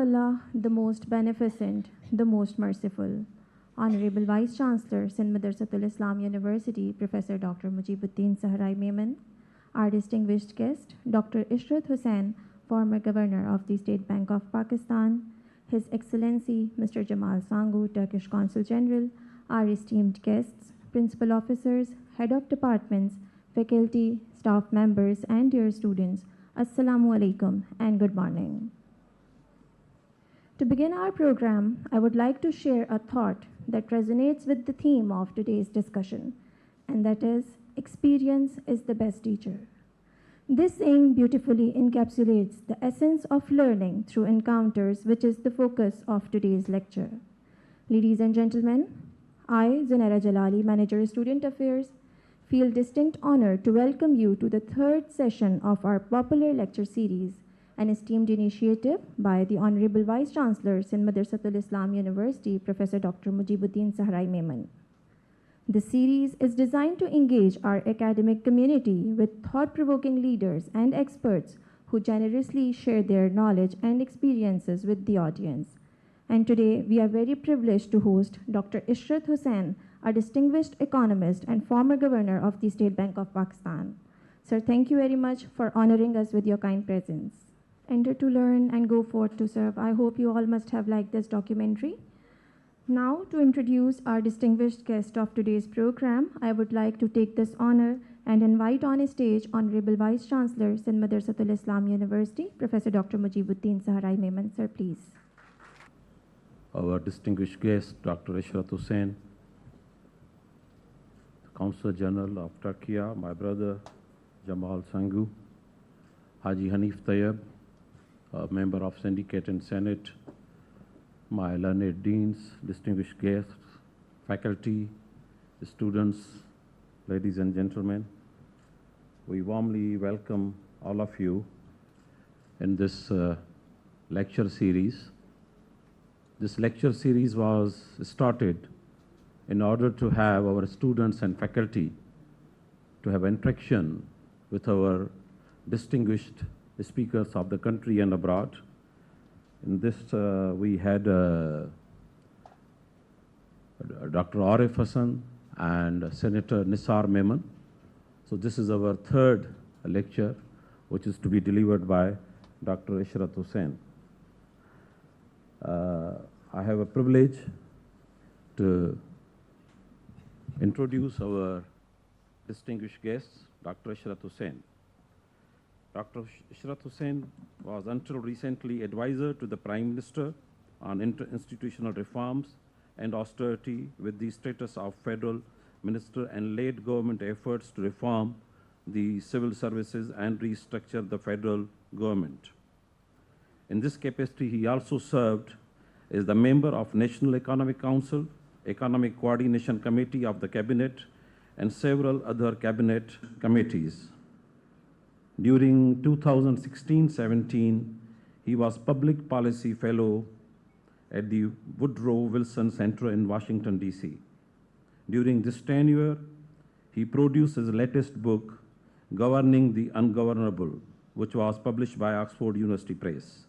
Allah, the most beneficent, the most merciful. Honorable Vice Chancellor, Sindh Madrasatul Islam University, Professor Dr. Mujibuddin Sahrai Memon, our distinguished guest, Dr. Ishrat Hussain, former Governor of the State Bank of Pakistan, His Excellency Mr. Jamal Sangu, Turkish Consul General, our esteemed guests, principal officers, head of departments, faculty, staff members, and dear students, Assalamu alaikum and good morning. To begin our program, I would like to share a thought that resonates with the theme of today's discussion, and that is, experience is the best teacher. This saying beautifully encapsulates the essence of learning through encounters, which is the focus of today's lecture. Ladies and gentlemen, I, Zunaira Jalali, Manager Student Affairs, feel distinct honor to welcome you to the third session of our popular lecture series, an esteemed initiative by the Honorable Vice Chancellor, Sindh Madrasatul Islam University, Professor Dr. Mujibuddin Sahrai Memon. The series is designed to engage our academic community with thought-provoking leaders and experts who generously share their knowledge and experiences with the audience. And today, we are very privileged to host Dr. Ishrat Hussain, a distinguished economist and former governor of the State Bank of Pakistan. Sir, thank you very much for honoring us with your kind presence. Enter to learn and go forth to serve. I hope you all must have liked this documentary. Now, to introduce our distinguished guest of today's program, I would like to take this honor and invite on stage Honorable Vice Chancellor, Sindh Madrasatul Islam University, Professor Dr. Mujibuddin Sahrai Memon. Sir, please. Our distinguished guest, Dr. Ishrat Hussain, Consul General of Turkey, my brother Jamal Sangu, Haji Hanif Tayyab, a member of Syndicate and Senate, my learned deans, distinguished guests, faculty, students, ladies and gentlemen, we warmly welcome all of you in this lecture series. This lecture series was started in order to have our students and faculty to have interaction with our distinguished speakers of the country and abroad. In this, we had Dr. Arif Hassan and Senator Nisar Memon. So this is our third lecture, which is to be delivered by Dr. Ishrat Hussain. I have a privilege to introduce our distinguished guest, Dr. Ishrat Hussain. Dr. Ishrat Hussain was until recently advisor to the Prime Minister on institutional reforms and austerity with the status of Federal Minister and led government efforts to reform the civil services and restructure the federal government. In this capacity, he also served as the member of National Economic Council, Economic Coordination Committee of the Cabinet, and several other cabinet committees. During 2016-17, he was Public Policy Fellow at the Woodrow Wilson Center in Washington, D.C. During this tenure, he produced his latest book, Governing the Ungovernable, which was published by Oxford University Press.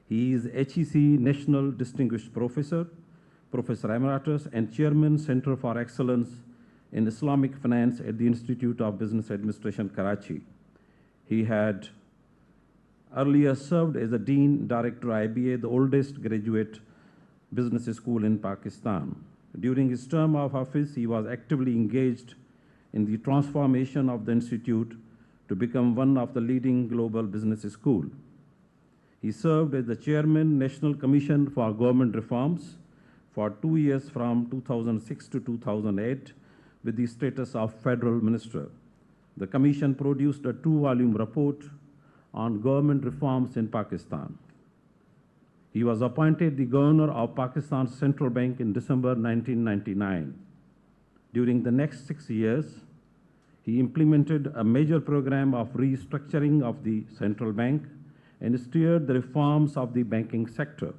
He is HEC National Distinguished Professor, Professor Emeritus, and Chairman, Center for Excellence in Islamic Finance at the Institute of Business Administration, Karachi. He had earlier served as a Dean Director IBA, the oldest graduate business school in Pakistan. During his term of office, he was actively engaged in the transformation of the institute to become one of the leading global business schools. He served as the Chairman, National Commission for Government Reforms for 2 years from 2006 to 2008 with the status of Federal Minister. The Commission produced a 2-volume report on government reforms in Pakistan. He was appointed the Governor of Pakistan's Central Bank in December 1999. During the next 6 years, he implemented a major program of restructuring of the central bank and steered the reforms of the banking sector.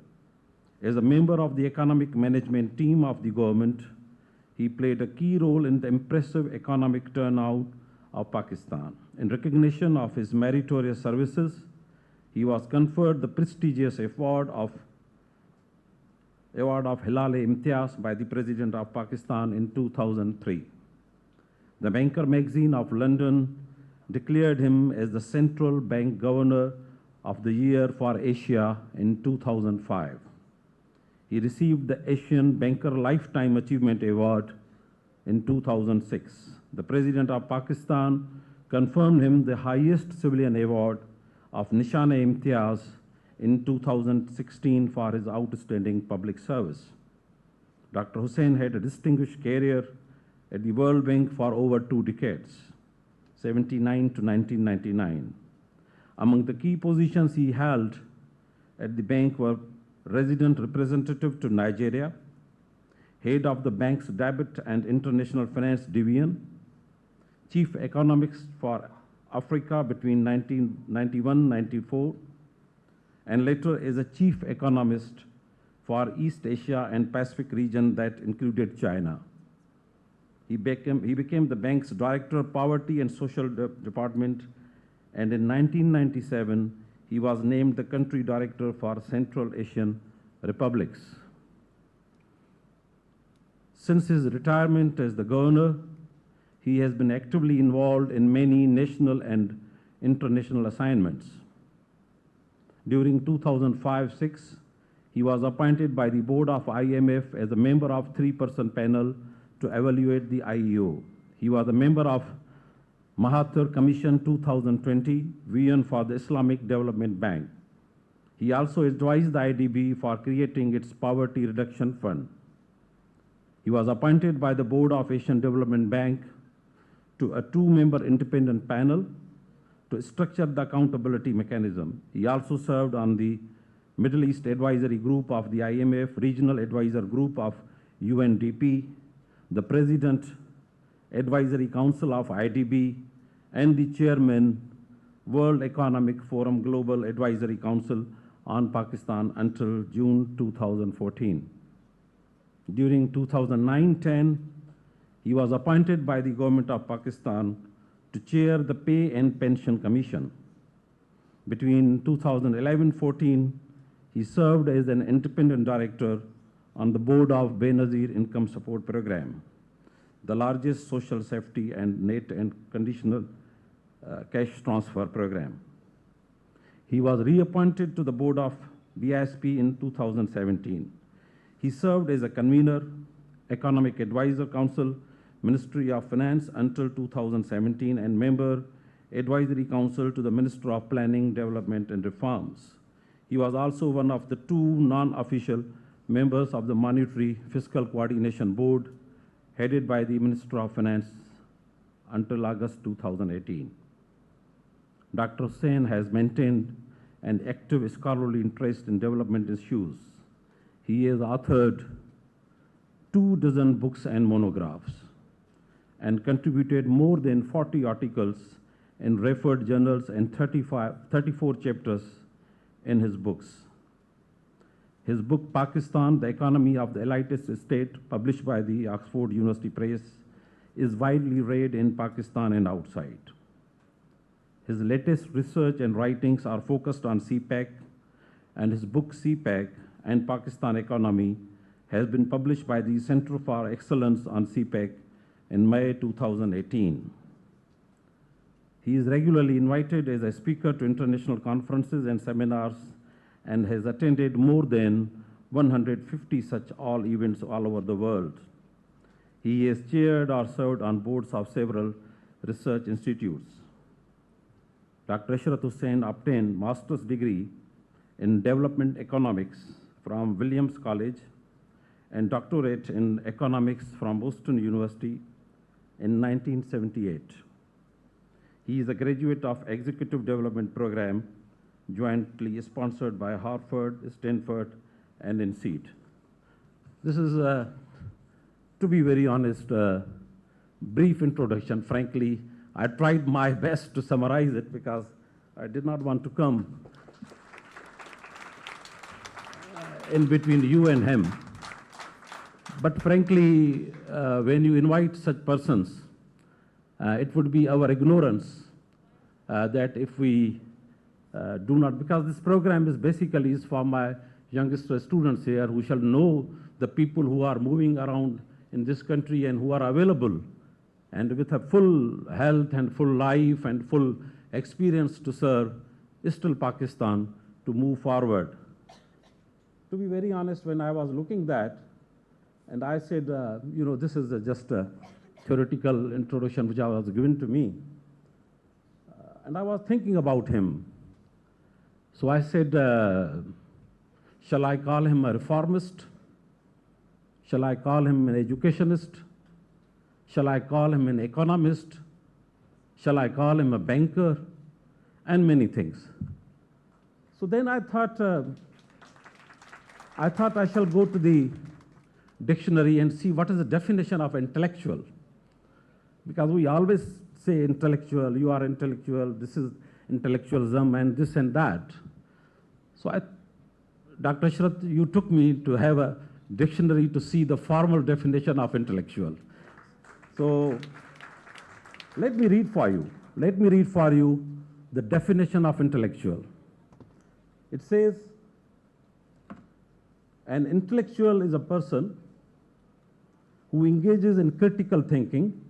As a member of the economic management team of the government, he played a key role in the impressive economic turnout of Pakistan. In recognition of his meritorious services, he was conferred the prestigious award of Hilal-e-Imtiaz by the President of Pakistan in 2003. The Banker magazine of London declared him as the Central Bank Governor of the Year for Asia in 2005. He received the Asian Banker Lifetime Achievement Award in 2006. The President of Pakistan confirmed him the highest civilian award of Nishan-e-Imtiaz in 2016 for his outstanding public service. Dr. Hussain had a distinguished career at the World Bank for over 2 decades, 1979 to 1999. Among the key positions he held at the bank were resident representative to Nigeria, head of the bank's debit and international finance division, chief economist for Africa between 1991-94, and later as a chief economist for East Asia and Pacific region that included China. He became the bank's Director of Poverty and Social Department, and in 1997, he was named the Country Director for Central Asian Republics. Since his retirement as the Governor, he has been actively involved in many national and international assignments. During 2005-06, he was appointed by the board of IMF as a member of 3-person panel to evaluate the IEO. He was a member of Mahathir Commission 2020 Vision for the Islamic Development Bank. He also advised the IDB for creating its Poverty Reduction Fund. He was appointed by the board of Asian Development Bank to a 2-member independent panel to structure the accountability mechanism. He also served on the Middle East Advisory Group of the IMF, Regional Advisor Group of UNDP, the President Advisory Council of IDB, and the Chairman, World Economic Forum Global Advisory Council on Pakistan until June 2014. During 2009-10, he was appointed by the government of Pakistan to chair the Pay and Pension Commission. Between 2011-14, he served as an independent director on the board of Benazir Income Support Program, the largest social safety and net and conditional cash transfer program. He was reappointed to the board of BISP in 2017. He served as a convener, Economic Advisor Council, Ministry of Finance until 2017, and member, Advisory Council to the Minister of Planning, Development and Reforms. He was also one of the 2 non-official members of the Monetary Fiscal Coordination Board, headed by the Minister of Finance until August 2018. Dr. Hussain has maintained an active scholarly interest in development issues. He has authored 24 books and monographs, and contributed more than 40 articles in referred journals and 34 chapters in his books. His book, Pakistan, The Economy of the Elitist State, published by the Oxford University Press, is widely read in Pakistan and outside. His latest research and writings are focused on CPEC, and his book, CPEC and Pakistan Economy, has been published by the Center for Excellence on CPEC in May 2018. He is regularly invited as a speaker to international conferences and seminars, and has attended more than 150 such events all over the world. He has chaired or served on boards of several research institutes. Dr. Ishrat Hussain obtained master's degree in development economics from Williams College and doctorate in economics from Boston University in 1978. He is a graduate of Executive Development Program, jointly sponsored by Harvard, Stanford, and INSEAD. This is, to be very honest, a brief introduction. Frankly, I tried my best to summarize it because I did not want to come in between you and him. But frankly, when you invite such persons, it would be our ignorance that if we do not, because this program is basically is for my youngest students here who shall know the people who are moving around in this country and who are available and with a full health and full life and full experience to serve still Pakistan to move forward. To be very honest, when I was looking that, and I said, this is just a theoretical introduction which was given to me, and I was thinking about him. So I said, shall I call him a reformist? Shall I call him an educationist? Shall I call him an economist? Shall I call him a banker? And many things. So then I thought I shall go to the dictionary and see what is the definition of intellectual. Because we always say intellectual, you are intellectual, this is intellectualism and this and that. So Dr. Ishrat, you took me to have a dictionary to see the formal definition of intellectual. So let me read for you. Let me read for you the definition of intellectual. It says, an intellectual is a person who engages in critical thinking,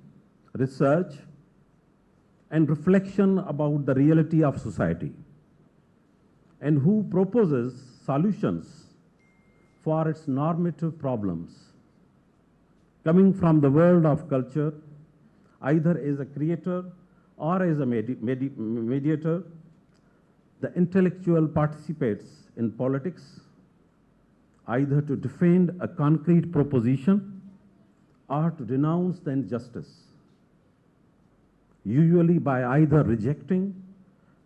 research, and reflection about the reality of society, and who proposes solutions for its normative problems, coming from the world of culture, either as a creator or as a mediator. The intellectual participates in politics, either to defend a concrete proposition or to denounce the injustice, usually by either rejecting,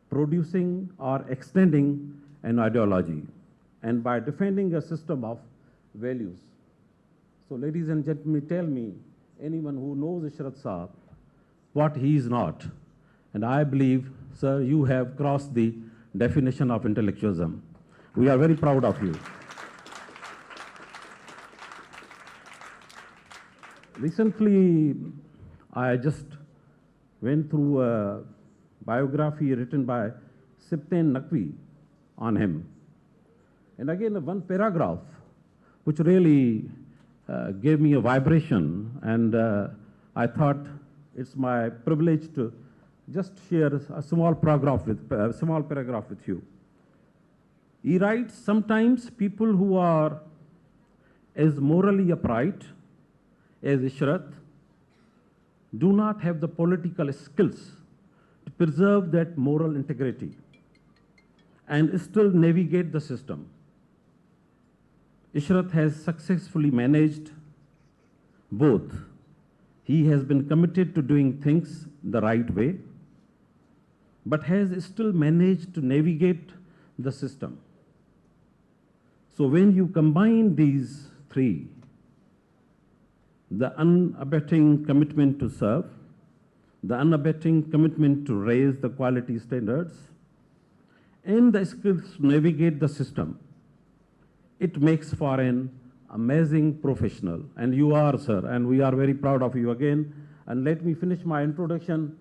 producing, or extending an ideology, and by defending a system of values. So ladies and gentlemen, tell me, anyone who knows Ishrat Saab, what he is not. And I believe, sir, you have crossed the definition of intellectualism. We are very proud of you. Recently, I just went through a biography written by Siptain Naqvi on him. And again, one paragraph, which really gave me a vibration, and I thought it's my privilege to just share a small paragraph with you. He writes, sometimes people who are as morally upright as Ishrat do not have the political skills to preserve that moral integrity and still navigate the system. Ishrat has successfully managed both. He has been committed to doing things the right way, but has still managed to navigate the system. So when you combine these three, the unabating commitment to serve, the unabating commitment to raise the quality standards, and the skills to navigate the system, it makes for an amazing professional. And you are, sir, and we are very proud of you again. And let me finish my introduction.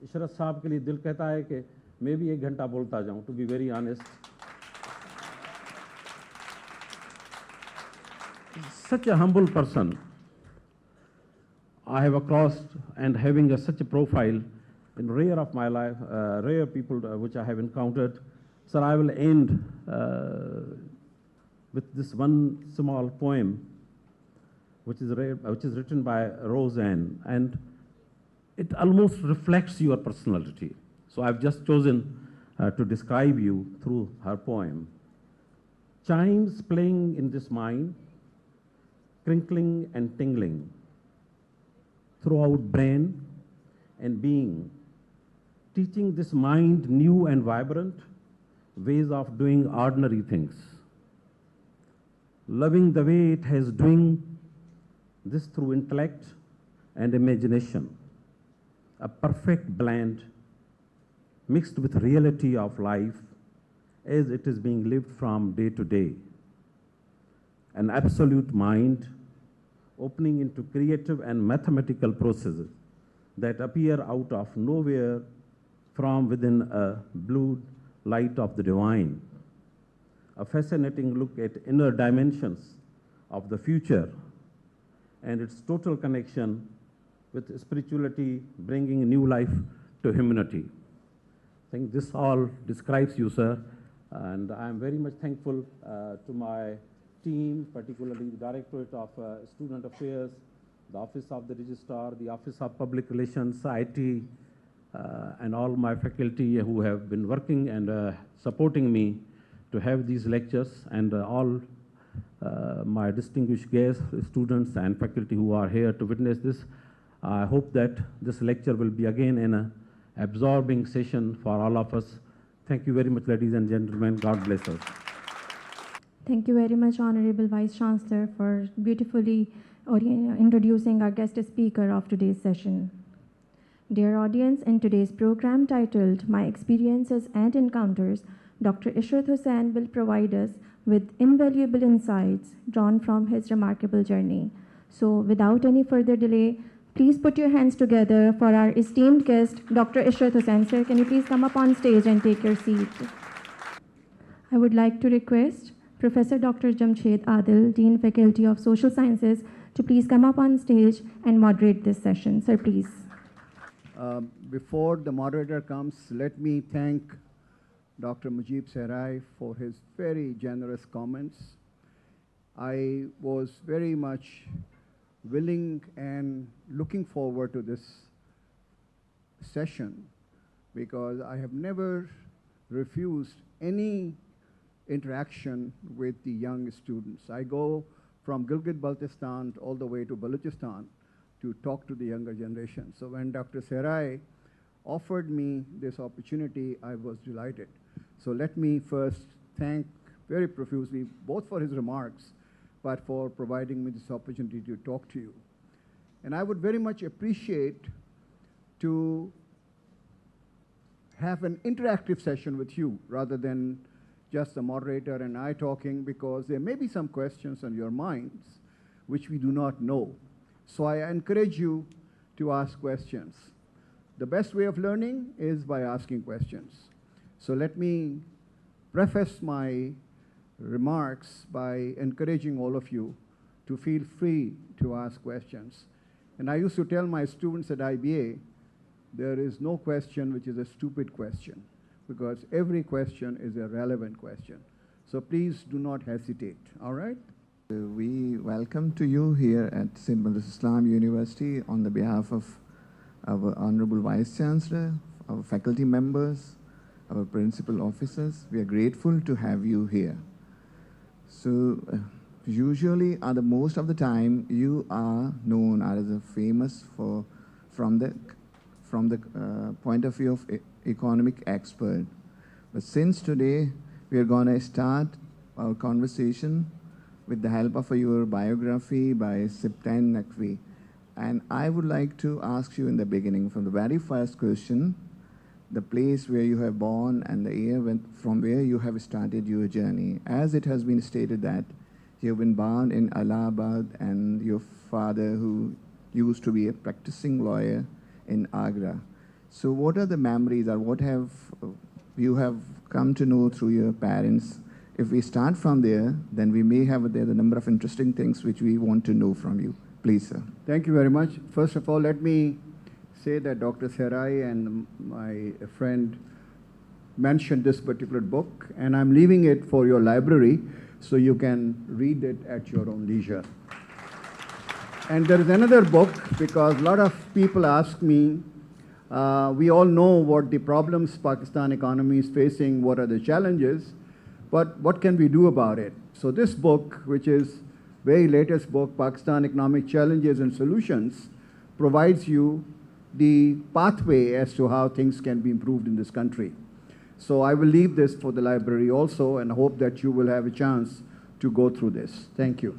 Ishrat साहब के लिए दिल कहता है कि मैं भी 1 घंटा बोलता जाऊं, to be very honest. Such a humble person I have crossed, and having such a profile in rare of my life, rare people which I have encountered. Sir, I will end with this one small poem which is written by Roseanne, and it almost reflects your personality. So I've just chosen to describe you through her poem. Chimes playing in this mind, crinkling and tingling throughout brain and being, teaching this mind new and vibrant ways of doing ordinary things, loving the way it has doing this through intellect and imagination, a perfect blend mixed with reality of life as it is being lived from day to day, an absolute mind opening into creative and mathematical processes that appear out of nowhere from within a blue light of the divine, a fascinating look at inner dimensions of the future and its total connection with spirituality bringing new life to humanity. I think this all describes you, sir, and I am very much thankful to my team, particularly the Directorate of Student Affairs, the Office of the Registrar, the Office of Public Relations, IT, and all my faculty who have been working and supporting me to have these lectures, and all my distinguished guests, students and faculty who are here to witness this. I hope that this lecture will be again an absorbing session for all of us. Thank you very much, ladies and gentlemen. God bless us. Thank you very much, Honorable Vice Chancellor, for beautifully introducing our guest speaker of today's session. Dear audience, in today's program titled My Experiences and Encounters, Dr. Ishrat Hussain will provide us with invaluable insights drawn from his remarkable journey. So without any further delay, please put your hands together for our esteemed guest, Dr. Ishrat Hussain. Sir, can you please come up on stage and take your seat? I would like to request Professor Dr. Jamshed Adil, Dean Faculty of Social Sciences, to please come up on stage and moderate this session. Sir, please. Before the moderator comes, let me thank Dr. Mujib Sehrai for his very generous comments. I was very much willing and looking forward to this session because I have never refused any interaction with the young students. I go from Gilgit-Baltistan all the way to Balochistan to talk to the younger generation. So when Dr. Sehrai offered me this opportunity, I was delighted. So let me first thank very profusely both for his remarks, but for providing me this opportunity to talk to you. And I would very much appreciate to have an interactive session with you rather than just the moderator and I talking, because there may be some questions on your minds which we do not know. So I encourage you to ask questions. The best way of learning is by asking questions. So let me preface my remarks by encouraging all of you to feel free to ask questions. And I used to tell my students at IBA, there is no question which is a stupid question, because every question is a relevant question. So please do not hesitate, all right? We welcome to you here at St. SMIU University on the behalf of our Honorable Vice Chancellor, our faculty members, our principal officers. We are grateful to have you here. So usually, most of the time, you are known as a famous from the point of view of economic expert. But since today, we are going to start our conversation with the help of your biography by Siptan Naqvi. And I would like to ask you in the beginning, from the very first question, the place where you have born and the year from where you have started your journey. As it has been stated that you have been born in Allahabad and your father, who used to be a practicing lawyer in Agra. So what are the memories, or what have you have come to know through your parents? If we start from there, then we may have there the number of interesting things which we want to know from you. Please, sir. Thank you very much. First of all, let me say that Dr. Sehrai and my friend mentioned this particular book, and I'm leaving it for your library so you can read it at your own leisure. And there is another book, because a lot of people ask me, we all know what the problems Pakistan economy is facing, what are the challenges, but what can we do about it? So this book, which is very latest book, Pakistan Economic Challenges and Solutions, provides you the pathway as to how things can be improved in this country. So I will leave this for the library also, and hope that you will have a chance to go through this. Thank you.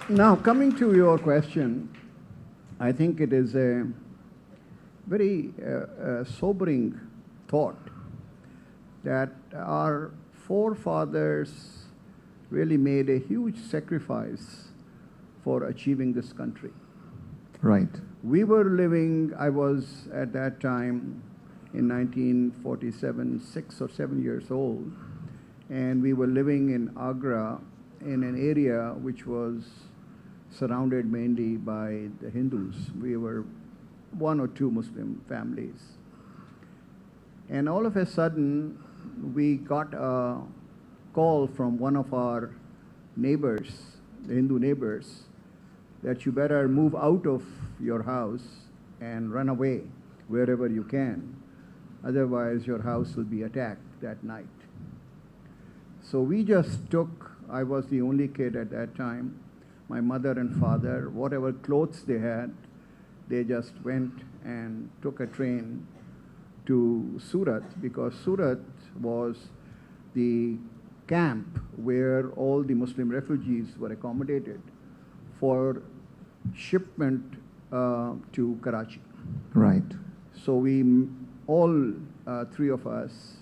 Now, coming to your question, I think it is a very sobering thought that our forefathers really made a huge sacrifice for achieving this country. Right. We were living, I was at that time in 1947, 6 or 7 years old, and we were living in Agra in an area which was surrounded mainly by the Hindus. We were one or two Muslim families. And all of a sudden, we got a call from one of our neighbors, the Hindu neighbors, that you better move out of your house and run away wherever you can. Otherwise, your house will be attacked that night. So we just took, I was the only kid at that time, my mother and father, whatever clothes they had, they just went and took a train to Surat, because Surat was the camp where all the Muslim refugees were accommodated for shipment to Karachi. Right. So we all three of us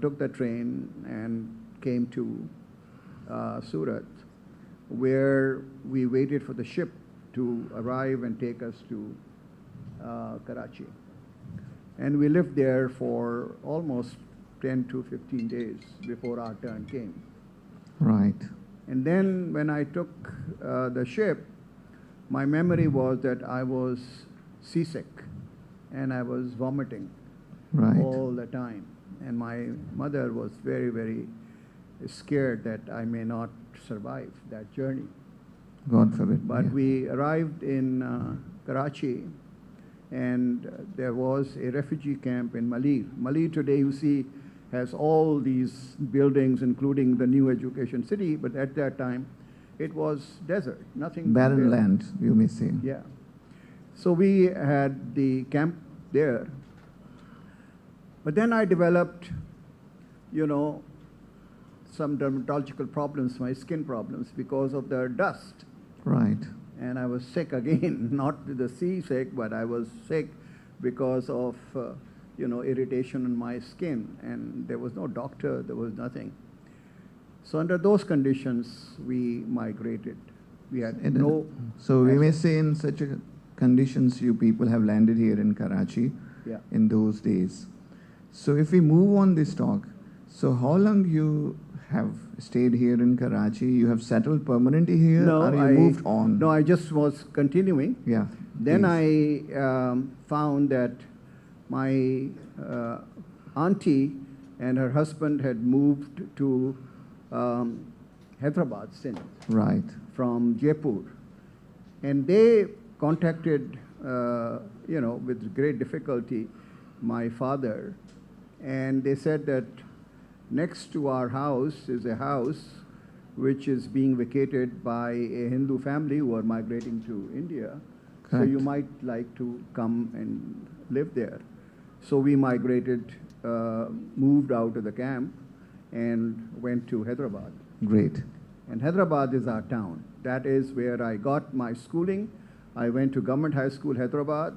took the train and came to Surat, where we waited for the ship to arrive and take us to Karachi. And we lived there for almost 10 to 15 days before our turn came. Right. And then when I took the ship, my memory was that I was seasick and I was vomiting all the time. And my mother was very, very scared that I may not survive that journey. God forbid. But we arrived in Karachi, and there was a refugee camp in Malir. Malir today, you see, has all these buildings, including the new education city, but at that time, it was desert, nothing. Barren land, you may say. Yeah. So we had the camp there. But then I developed, you know, some dermatological problems, my skin problems, because of the dust. Right. And I was sick again, not with the seasick, but I was sick because of, you know, irritation in my skin. And there was no doctor, there was nothing. So under those conditions, we migrated. We had no... So we may say in such conditions, you people have landed here in Karachi in those days. So if we move on this talk, so how long you have stayed here in Karachi? You have settled permanently here, or you moved on? No, I just was continuing. Yeah. Then I found that my auntie and her husband had moved to Hyderabad, Sindh. Right. From Jaipur. And they contacted, you know, with great difficulty, my father. And they said that next to our house is a house which is being vacated by a Hindu family who are migrating to India. Correct. So you might like to come and live there. So we migrated, moved out of the camp and went to Hyderabad. Great. And Hyderabad is our town. That is where I got my schooling. I went to Government High School, Hyderabad.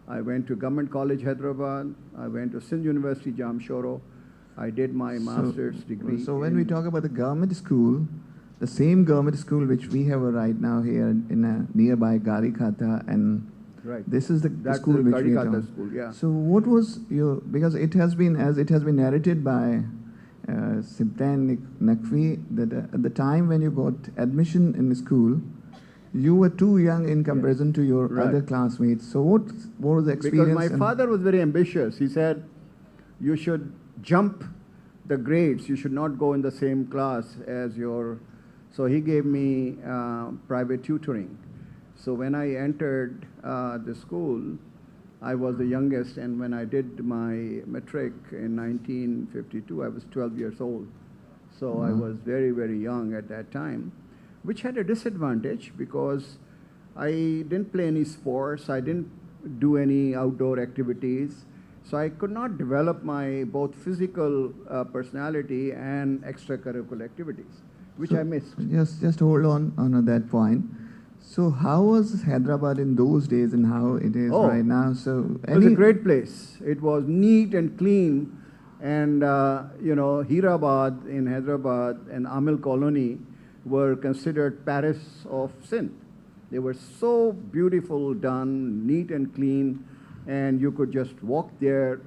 I went to Government College, Hyderabad. I went to Sindh University, Jamshoro. I did my master's degree. So when we talk about the government school, the same government school which we have right now here in a nearby Garikhata, and this is the school which we are school, yeah. So what was your, because it has been, as it has been narrated by Sibtain Naqvi, that at the time when you got admission in the school, you were too young in comparison to your other classmates. So what was the experience? Because my father was very ambitious. He said, you should jump the grades. You should not go in the same class as your... So he gave me private tutoring. So when I entered the school, I was the youngest, and when I did my matric in 1952, I was 12 years old. So I was very, very young at that time, which had a disadvantage because I didn't play any sports, I didn't do any outdoor activities, so I could not develop my both physical personality and extracurricular activities, which I missed. Just hold on that point. So how was Hyderabad in those days and how it is right now? So it was a great place. It was neat and clean, and you know, Hirabad in Hyderabad and Amil Colony were considered Paris of Sindh. They were so beautiful done, neat and clean, and you could just walk there.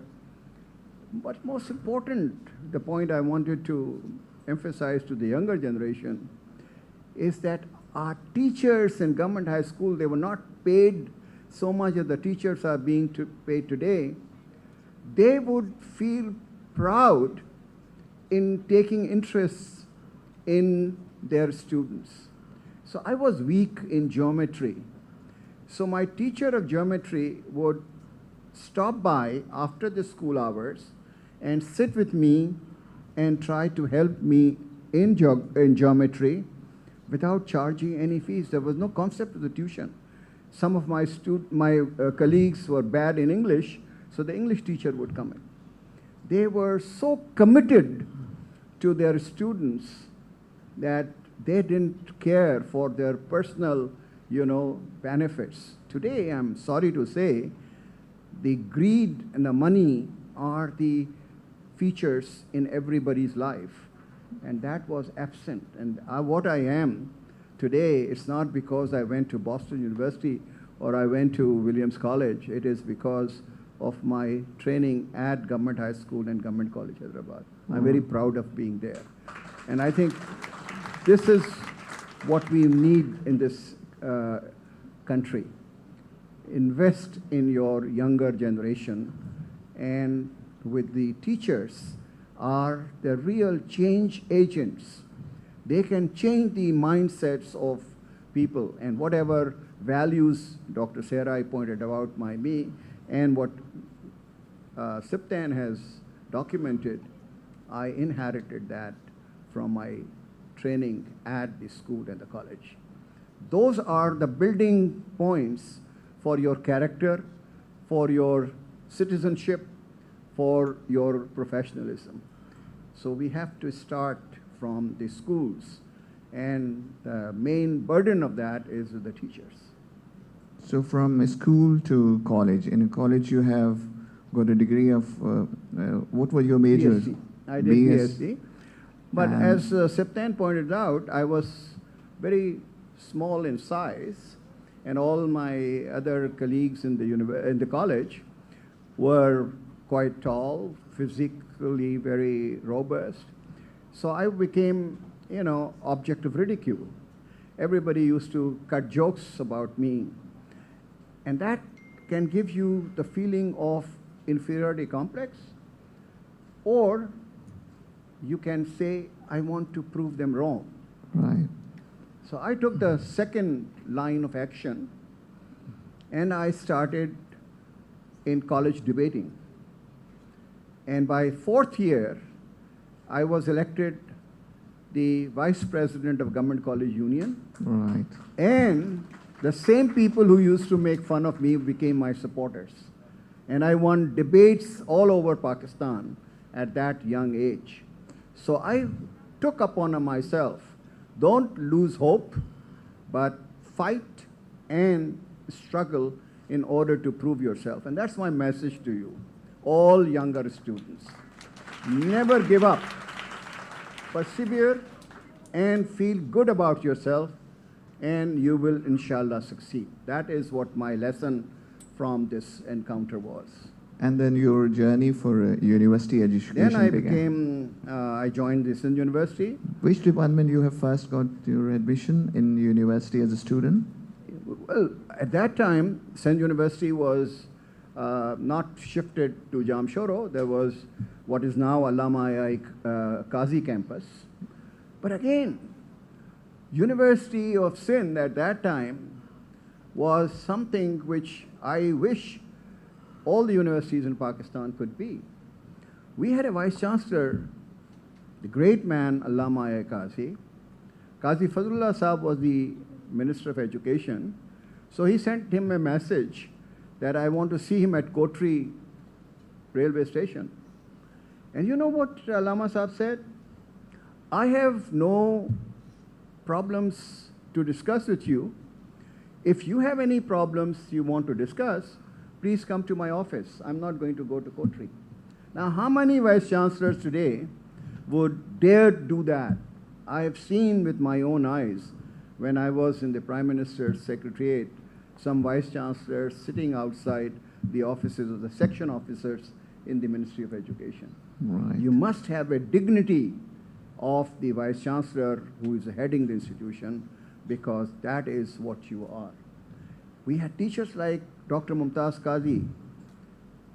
But most important, the point I wanted to emphasize to the younger generation is that our teachers in government high school, they were not paid so much as the teachers are being paid today. They would feel proud in taking interest in their students. So I was weak in geometry. So my teacher of geometry would stop by after the school hours and sit with me and try to help me in geometry without charging any fees. There was no concept of the tuition. Some of my colleagues were bad in English, so the English teacher would come in. They were so committed to their students that they didn't care for their personal, benefits. Today, I'm sorry to say, the greed and the money are the features in everybody's life, and that was absent. And what I am today, it's not because I went to Boston University or I went to Williams College. It is because of my training at Government High School and Government College, Hyderabad. I'm very proud of being there. And I think this is what we need in this country. Invest in your younger generation, and with the teachers are the real change agents. They can change the mindsets of people, and whatever values Dr. Serai pointed out by me and what Siptan has documented, I inherited that from my training at the school and the college. Those are the building points for your character, for your citizenship, for your professionalism. So we have to start from the schools, and the main burden of that is the teachers. So from school to college, in college you have got a degree of, what were your majors? BSc. I did BSc. But as Siptan pointed out, I was very small in size, and all my other colleagues in the college were quite tall, physically very robust. So I became, object of ridicule. Everybody used to cut jokes about me. And that can give you the feeling of inferiority complex, or you can say, I want to prove them wrong. Right. So I took the second line of action, and I started in college debating. And by fourth year, I was elected the vice president of Government College Union. Right. And the same people who used to make fun of me became my supporters. And I won debates all over Pakistan at that young age. So I took upon myself, don't lose hope, but fight and struggle in order to prove yourself. And that's my message to you, all younger students. Never give up. Persevere and feel good about yourself, and you will, inshallah, succeed. That is what my lesson from this encounter was. And then your journey for university education Then I began. I joined the Sindh University. Which department you have first got your admission in university as a student? Well, at that time, Sindh University was not shifted to Jamshoro. There was what is now Allama Qazi campus. But again, University of Sindh at that time was something which I wish all the universities in Pakistan could be. We had a vice chancellor, the great man Allama Qazi. Qazi Fazlullah Sahab was the Minister of Education. So he sent him a message that I want to see him at Kotri railway station. And you know what Allama Sahab said? I have no problems to discuss with you. If you have any problems you want to discuss, please come to my office. I'm not going to go to Kotri. Now, how many vice chancellors today would dare do that? I have seen with my own eyes when I was in the Prime Minister's Secretariat, some vice chancellors sitting outside the offices of the section officers in the Ministry of Education. Right. You must have a dignity of the vice chancellor who is heading the institution, because that is what you are. We had teachers like Dr. Mumtaz Qazi.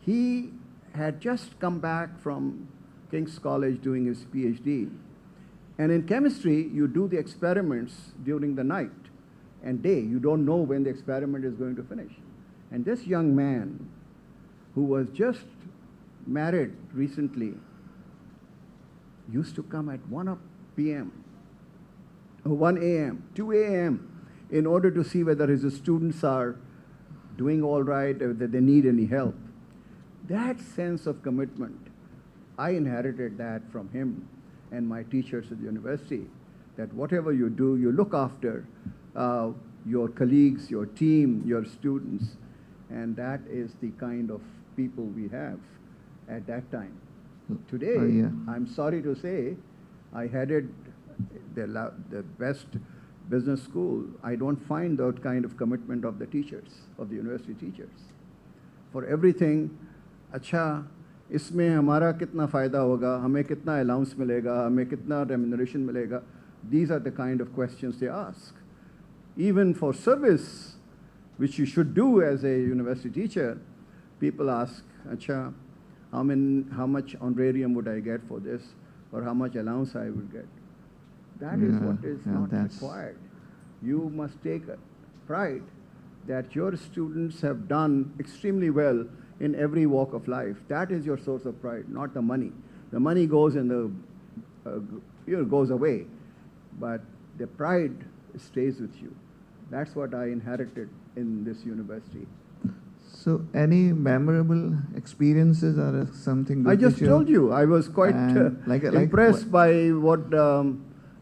He had just come back from King's College doing his PhD. And in chemistry, you do the experiments during the night and day. You don't know when the experiment is going to finish. And this young man, who was just married recently, used to come at 1 p.m., 1 a.m., 2 a.m., in order to see whether his students are doing all right, or that they need any help. That sense of commitment, I inherited that from him and my teachers at the university, that whatever you do, you look after your colleagues, your team, your students, and that is the kind of people we have at that time. Today, I'm sorry to say, I headed the best business school. I don't find that kind of commitment of the teachers, of the university teachers. For everything, अच्छा, इसमें हमारा कितना फ़ायदा होगा, हमें कितना allowance मिलेगा, हमें कितना remuneration मिलेगा. These are the kind of questions they ask. Even for service, which you should do as a university teacher, people ask, अच्छा, how much honorarium would I get for this, or how much allowance I would get. That is what is not required. You must take pride that your students have done extremely well in every walk of life. That is your source of pride, not the money. The money goes in the goes away, but the pride stays with you. That's what I inherited in this university. So, any memorable experiences or something? I just told you, I was quite impressed by what.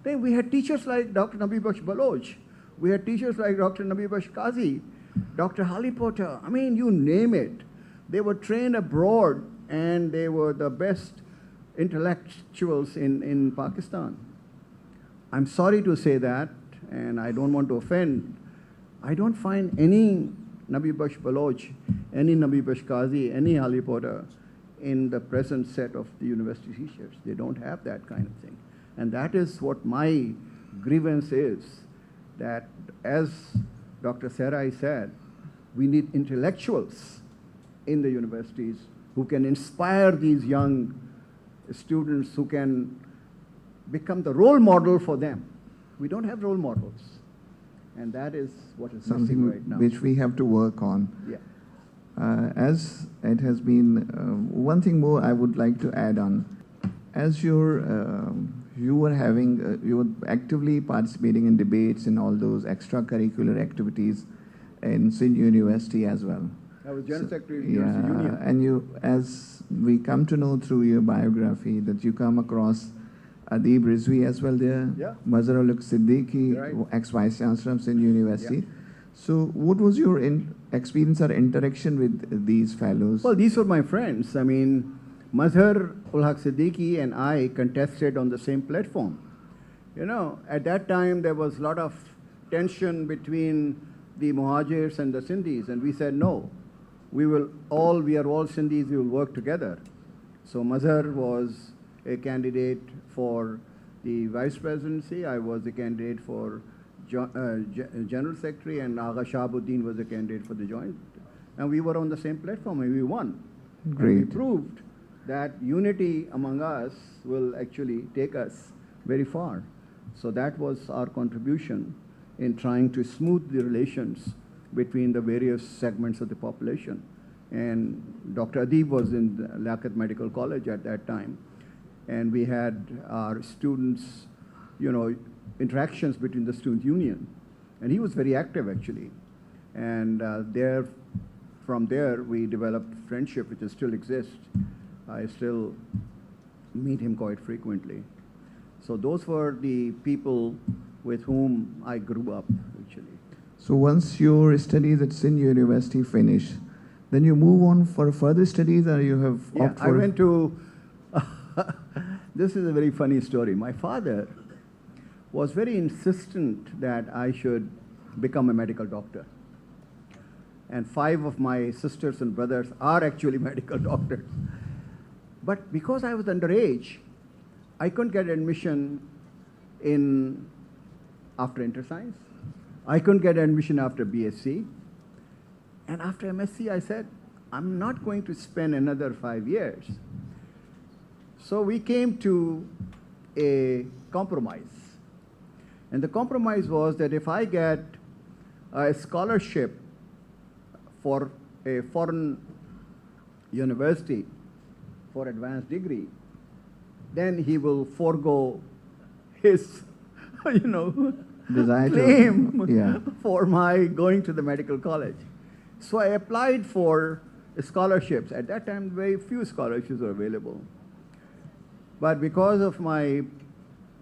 We had teachers like Dr. Nabi Baksh Baloch. We had teachers like Dr. Nabi Baksh Qazi, Dr. Hali Potter. I mean, you name it. They were trained abroad, and they were the best intellectuals in Pakistan. I'm sorry to say that, and I don't want to offend. I don't find any Nabi Baksh Baloch, any Nabi Baksh Qazi, any Hali Potter in the present set of the university teachers. They don't have that kind of thing. And that is what my grievance is, that as Dr. Serai said, we need intellectuals in the universities who can inspire these young students, who can become the role model for them. We don't have role models. And that is what is missing right now. Which we have to work on. Yeah. As it has been, one thing more I would like to add on. As you were actively participating in debates and all those extracurricular activities in SMIU University as well. I was General Secretary of the University Union. And you, as we come to know through your biography, that you come across Adib Rizvi as well there, Mazharul Siddiqui, ex-Vice Chancellor of SMIU University. Yeah. So what was your experience or interaction with these fellows? Well, these were my friends. I mean, Mazhar ul Haq Siddiqui and I contested on the same platform. You know, at that time there was a lot of tension between the Muhajirs and the Sindhis, and we said no. We are all Sindhis, we will work together. So Mazhar was a candidate for the vice presidency. I was a candidate for General Secretary, and Agha Shahabuddin was a candidate for the joint. And we were on the same platform, and we won. Great. And we proved that unity among us will actually take us very far. So that was our contribution in trying to smooth the relations between the various segments of the population. And Dr. Adib was in the Liaquat Medical College at that time. And we had our students, interactions between the student union. And he was very active, actually. And from there, we developed friendship, which still exists. I still meet him quite frequently. So those were the people with whom I grew up, actually. So once your studies at SMIU University finish, then you move on for further studies, or you have opted for... I went to... This is a very funny story. My father was very insistent that I should become a medical doctor. And 5 of my sisters and brothers are actually medical doctors. But because I was underage, I couldn't get admission after InterScience. I couldn't get admission after BSc. And after MSc, I said, I'm not going to spend another 5 years. So we came to a compromise. And the compromise was that if I get a scholarship for a foreign university for advanced degree, then he will forego his, Desire claim for my going to the medical college. So I applied for scholarships. At that time, very few scholarships were available. But because of my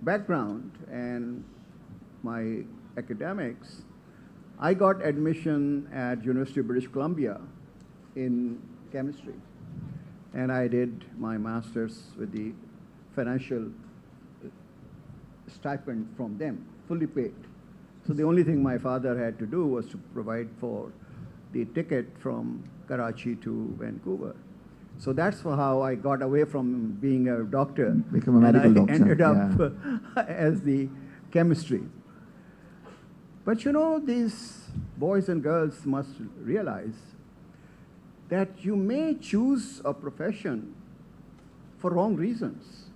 background and my academics, I got admission at University of British Columbia in chemistry. And I did my master's with the financial stipend from them, fully paid. So the only thing my father had to do was to provide for the ticket from Karachi to Vancouver. So that's how I got away from being a doctor. Become a medical doctor. Ended up as the chemistry. But these boys and girls must realize that you may choose a profession for wrong reasons.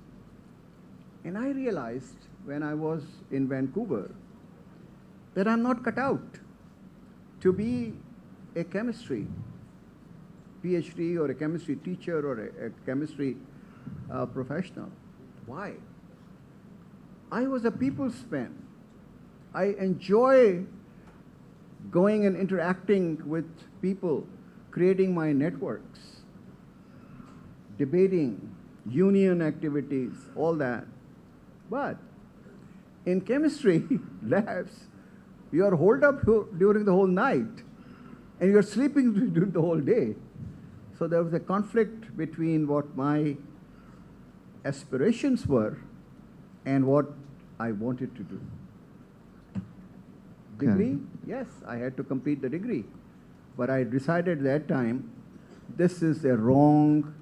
And I realized when I was in Vancouver that I'm not cut out to be a chemistry PhD or a chemistry teacher or a chemistry professional. Why? I was a people's man. I enjoy going and interacting with people, creating my networks, debating, union activities, all that. But in chemistry labs, you are holed up during the whole night and you're sleeping during the whole day. So there was a conflict between what my aspirations were and what I wanted to do. Degree? Yes, I had to complete the degree. But I decided at that time, this is a wrong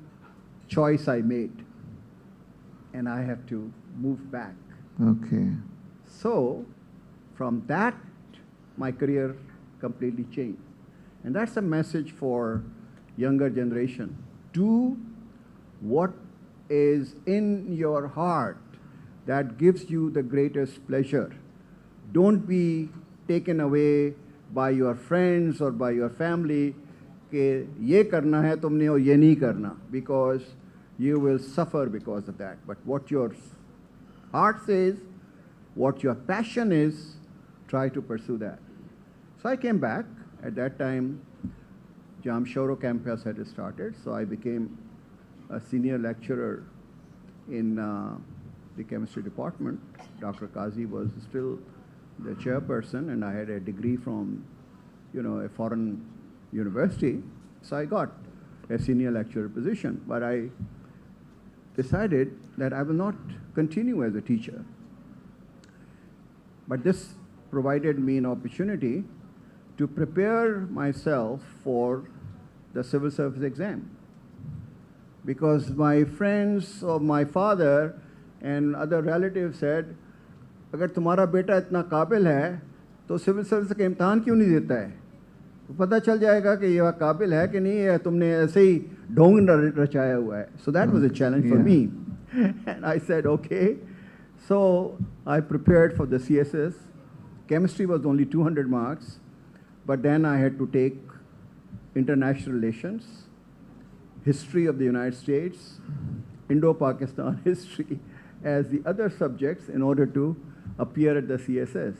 choice I made. And I have to move back. Okay. So, from that, my career completely changed. And that's a message for younger generation. Do what is in your heart that gives you the greatest pleasure. Don't be taken away by your friends or by your family कि ये करना है तुमने और ये नहीं करना, because you will suffer because of that. But what your heart says, what your passion is, try to pursue that. So I came back. At that time, Jamshoro campus had started, so I became a senior lecturer in the chemistry department. Dr. Kazi was still the chairperson, and I had a degree from, a foreign university. So I got a senior lecturer position, but I decided that I will not continue as a teacher. But this provided me an opportunity to prepare myself for the civil service exam. Because my friends or my father and other relatives said, अगर तुम्हारा बेटा इतना काबिल है तो civil service का इम्तहान क्यों नहीं देता है, तो पता चल जाएगा कि यह काबिल है कि नहीं है, तुमने ऐसे ही ढोंग रचाया हुआ है. So that was a challenge for me. And I said, okay. So I prepared for the CSS. Chemistry was only 200 marks, but then I had to take international relations, history of the United States, Indo-Pakistan history as the other subjects in order to appear at the CSS.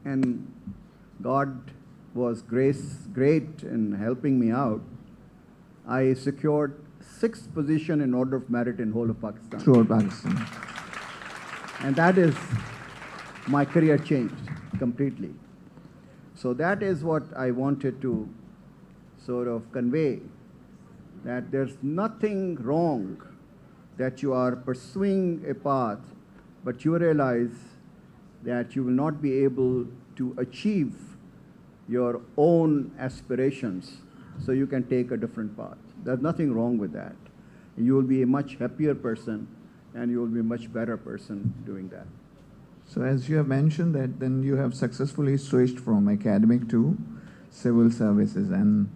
And God was great in helping me out. I secured 6th position in order of merit in whole of Pakistan. Throughout Pakistan. And that is, my career changed completely. So that is what I wanted to sort of convey, that there's nothing wrong that you are pursuing a path, but you realize that you will not be able to achieve your own aspirations, so you can take a different path. There's nothing wrong with that. You will be a much happier person, and you will be a much better person doing that. So as you have mentioned that then you have successfully switched from academic to civil services, and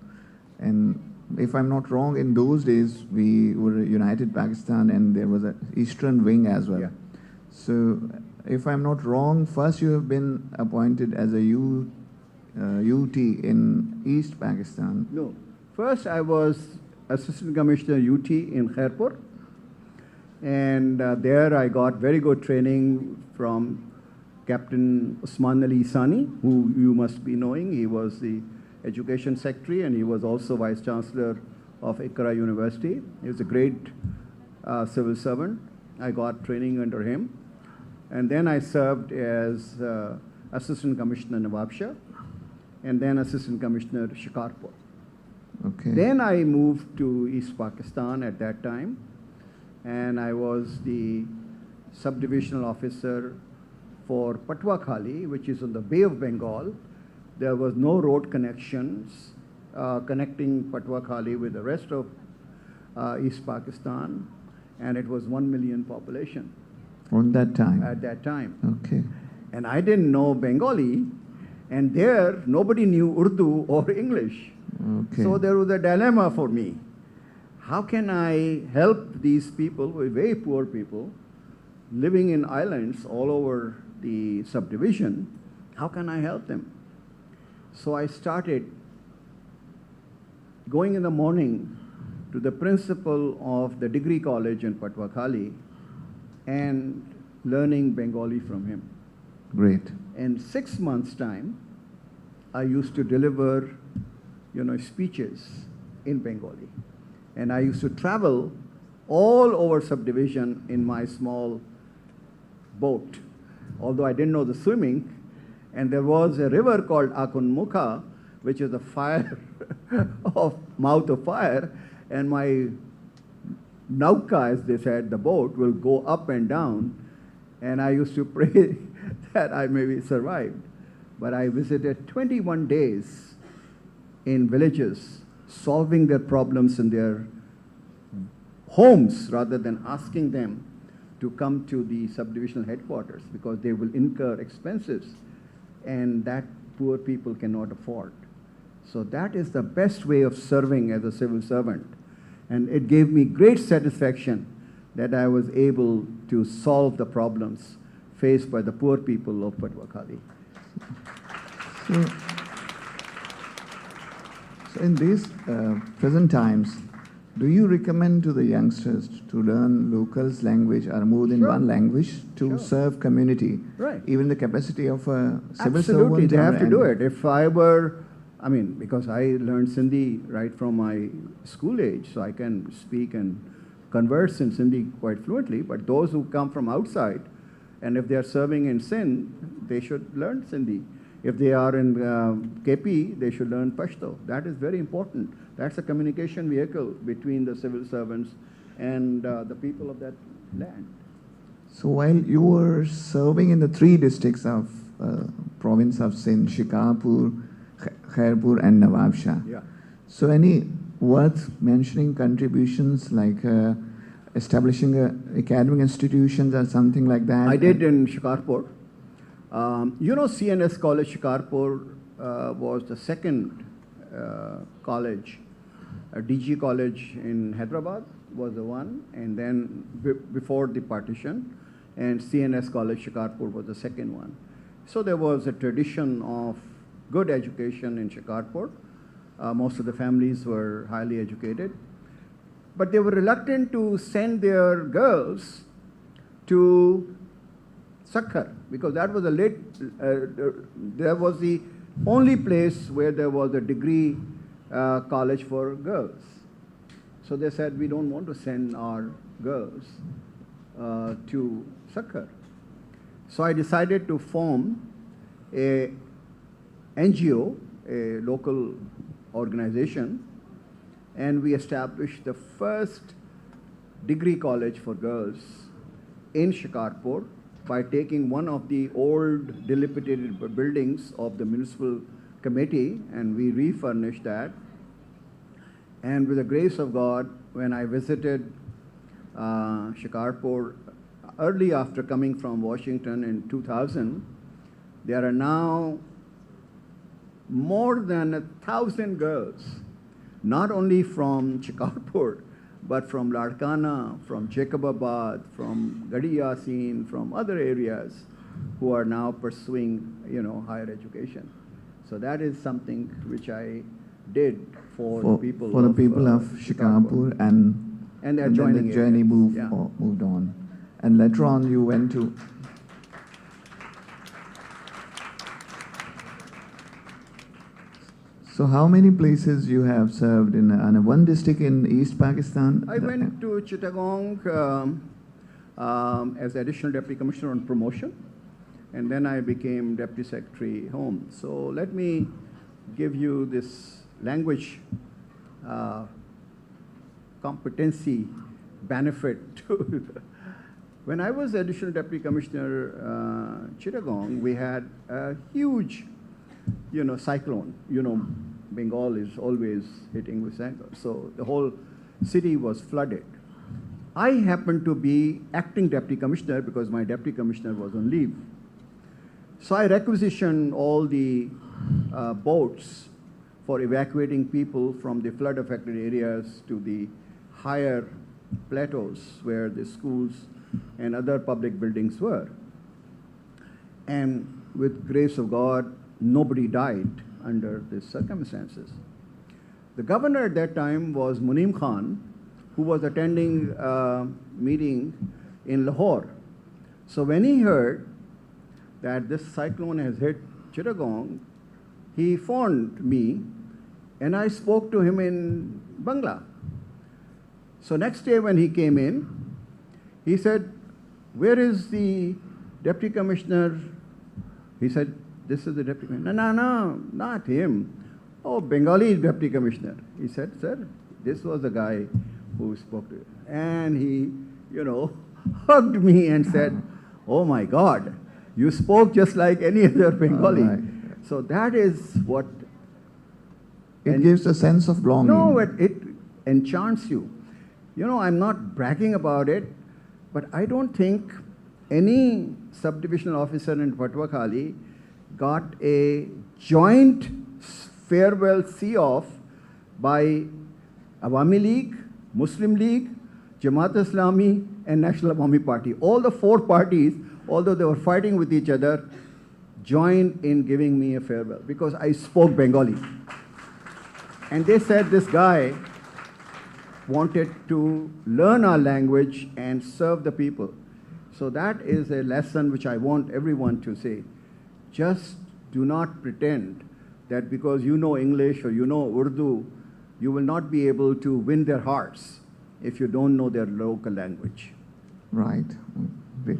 if I'm not wrong, in those days we were United Pakistan and there was an Eastern wing as well. Yeah. So if I'm not wrong, first you have been appointed as a UT in East Pakistan. No. First, I was Assistant Commissioner UT in Khairpur, and there I got very good training from Captain Usman Ali Sani, who you must be knowing. He was the Education Secretary, and he was also Vice Chancellor of Ikra University. He was a great civil servant. I got training under him. And then I served as Assistant Commissioner Nawabshah, and then Assistant Commissioner Shikarpur. Okay. Then I moved to East Pakistan at that time, and I was the subdivisional officer for Patwa Khali, which is on the Bay of Bengal. There was no road connections connecting Patwa Khali with the rest of East Pakistan, and it was 1 million population On that time. at that time. Okay. And I didn't know Bengali, and there nobody knew Urdu or English. Okay. So there was a dilemma for me. How can I help these people, very poor people, living in islands all over the subdivision? How can I help them? So I started going in the morning to the principal of the degree college in Patwa Khali and learning Bengali from him. Great. In 6 months' time, I used to deliver, speeches in Bengali. And I used to travel all over subdivision in my small boat, although I didn't know the swimming. And there was a river called Akun Mukha, which is a fire of mouth of fire, and my nauka, as they said, the boat will go up and down, and I used to pray that I maybe survived. But I visited 21 days in villages, solving their problems in their homes rather than asking them to come to the subdivisional headquarters, because they will incur expenses and that poor people cannot afford. So that is the best way of serving as a civil servant. And it gave me great satisfaction that I was able to solve the problems faced by the poor people of Patwa Khali. So in these present times, do you recommend to the youngsters to learn locals language or more than Sure. one language to Sure. serve community? Right. Even the capacity of a civil Absolutely, servant? they have to and- do it. If I were, because I learned Sindhi right from my school age, so I can speak and converse in Sindhi quite fluently, but those who come from outside, and if they are serving in Sindh, they should learn Sindhi. If they are in KP, they should learn Pashto. That is very important. That's a communication vehicle between the civil servants and the people of that land. So while you were serving in the 3 districts of province of Sindh, Shikarpur, Khairpur and Nawabshah, Yeah. so any worth mentioning contributions like establishing academic institutions or something like that? I did in Shikarpur. CNS College Shikarpur was the second college. DG College in Hyderabad was the one, and then before the partition, and CNS College Shikarpur was the second one. So there was a tradition of good education in Shikarpur. Most of the families were highly educated, but they were reluctant to send their girls to Sakhar, because that was there was the only place where there was a degree college for girls. So they said, we don't want to send our girls to Sakhar. So I decided to form a NGO, a local organization, and we established the first degree college for girls in Shikarpur by taking one of the old dilapidated buildings of the municipal committee, and we refurnished that. And with the grace of God, when I visited Shikarpur early after coming from Washington in 2000, there are now more than 1,000 girls, not only from Shikarpur, but from Larkana, from Jacobabad, from Gadi Yasin, from other areas, who are now pursuing, higher education. So that is something which I did for the people of Shikarpur, and then the journey moved on. And later on, you went to. So how many places you have served in one district in East Pakistan? I went to Chittagong as additional deputy commissioner on promotion, and then I became deputy secretary home. So let me give you this language competency benefit. When I was additional deputy commissioner Chittagong, we had a huge cyclone. Bengal is always hitting with cyclones. So the whole city was flooded. I happened to be acting deputy commissioner because my deputy commissioner was on leave. So I requisitioned all the boats for evacuating people from the flood-affected areas to the higher plateaus where the schools and other public buildings were. And with grace of God, nobody died under these circumstances. The governor at that time was Munim Khan, who was attending a meeting in Lahore. So when he heard that this cyclone has hit Chittagong, he phoned me, and I spoke to him in Bangla. So next day when he came in, he said, "Where is the deputy commissioner?" He said, "This is the deputy commissioner." No, not him. "Oh, Bengali deputy commissioner." He said, "Sir, this was the guy who spoke to you." And he, hugged me and said, "Oh my God, you spoke just like any other Bengali." Right. So that is what... It gives a sense of belonging. No, it enchants you. I'm not bragging about it, but I don't think any subdivisional officer in Patuakhali got a joint farewell see-off by Awami League, Muslim League, Jamaat Islami, and National Awami Party. All the four parties, although they were fighting with each other, joined in giving me a farewell because I spoke Bengali. And they said this guy wanted to learn our language and serve the people. So that is a lesson which I want everyone to say. Just do not pretend that because you know English or you know Urdu, you will not be able to win their hearts if you don't know their local language. Right. Great.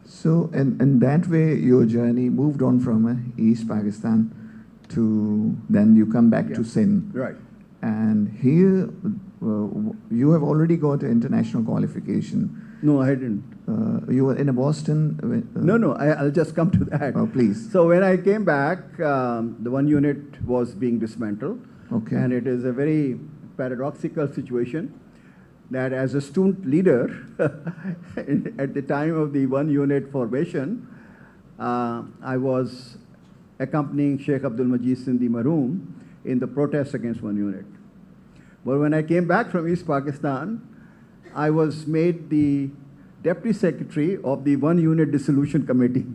So in that way, your journey moved on from East Pakistan to then you come back to Sindh. Right. And here, you have already got an international qualification. No, I didn't. You were in Boston? No, I'll just come to that. Oh, please. So when I came back, the one unit was being dismantled. Okay. And it is a very paradoxical situation that as a student leader, at the time of the one unit formation, I was accompanying Sheikh Abdul Majid Sindhi Maroom in the protest against one unit. But when I came back from East Pakistan, I was made the deputy secretary of the one unit dissolution committee.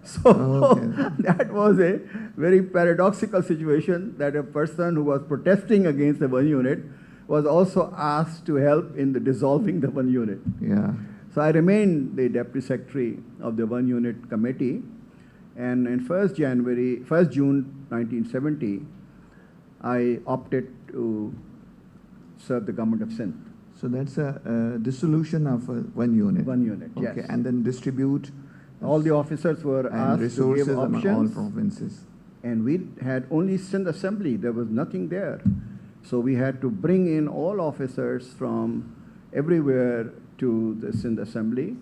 So that was a very paradoxical situation that a person who was protesting against the one unit was also asked to help in the dissolving the one unit. Yeah. So I remained the deputy secretary of the one unit committee, and in 1st June 1970, I opted to serve the government of Sindh. So that's a dissolution of one unit. One unit, yes. Okay, and then distribute. All the officers were and asked to give resources among all options. provinces. And we had only Sindh Assembly. There was nothing there. So we had to bring in all officers from everywhere to the Sindh Assembly.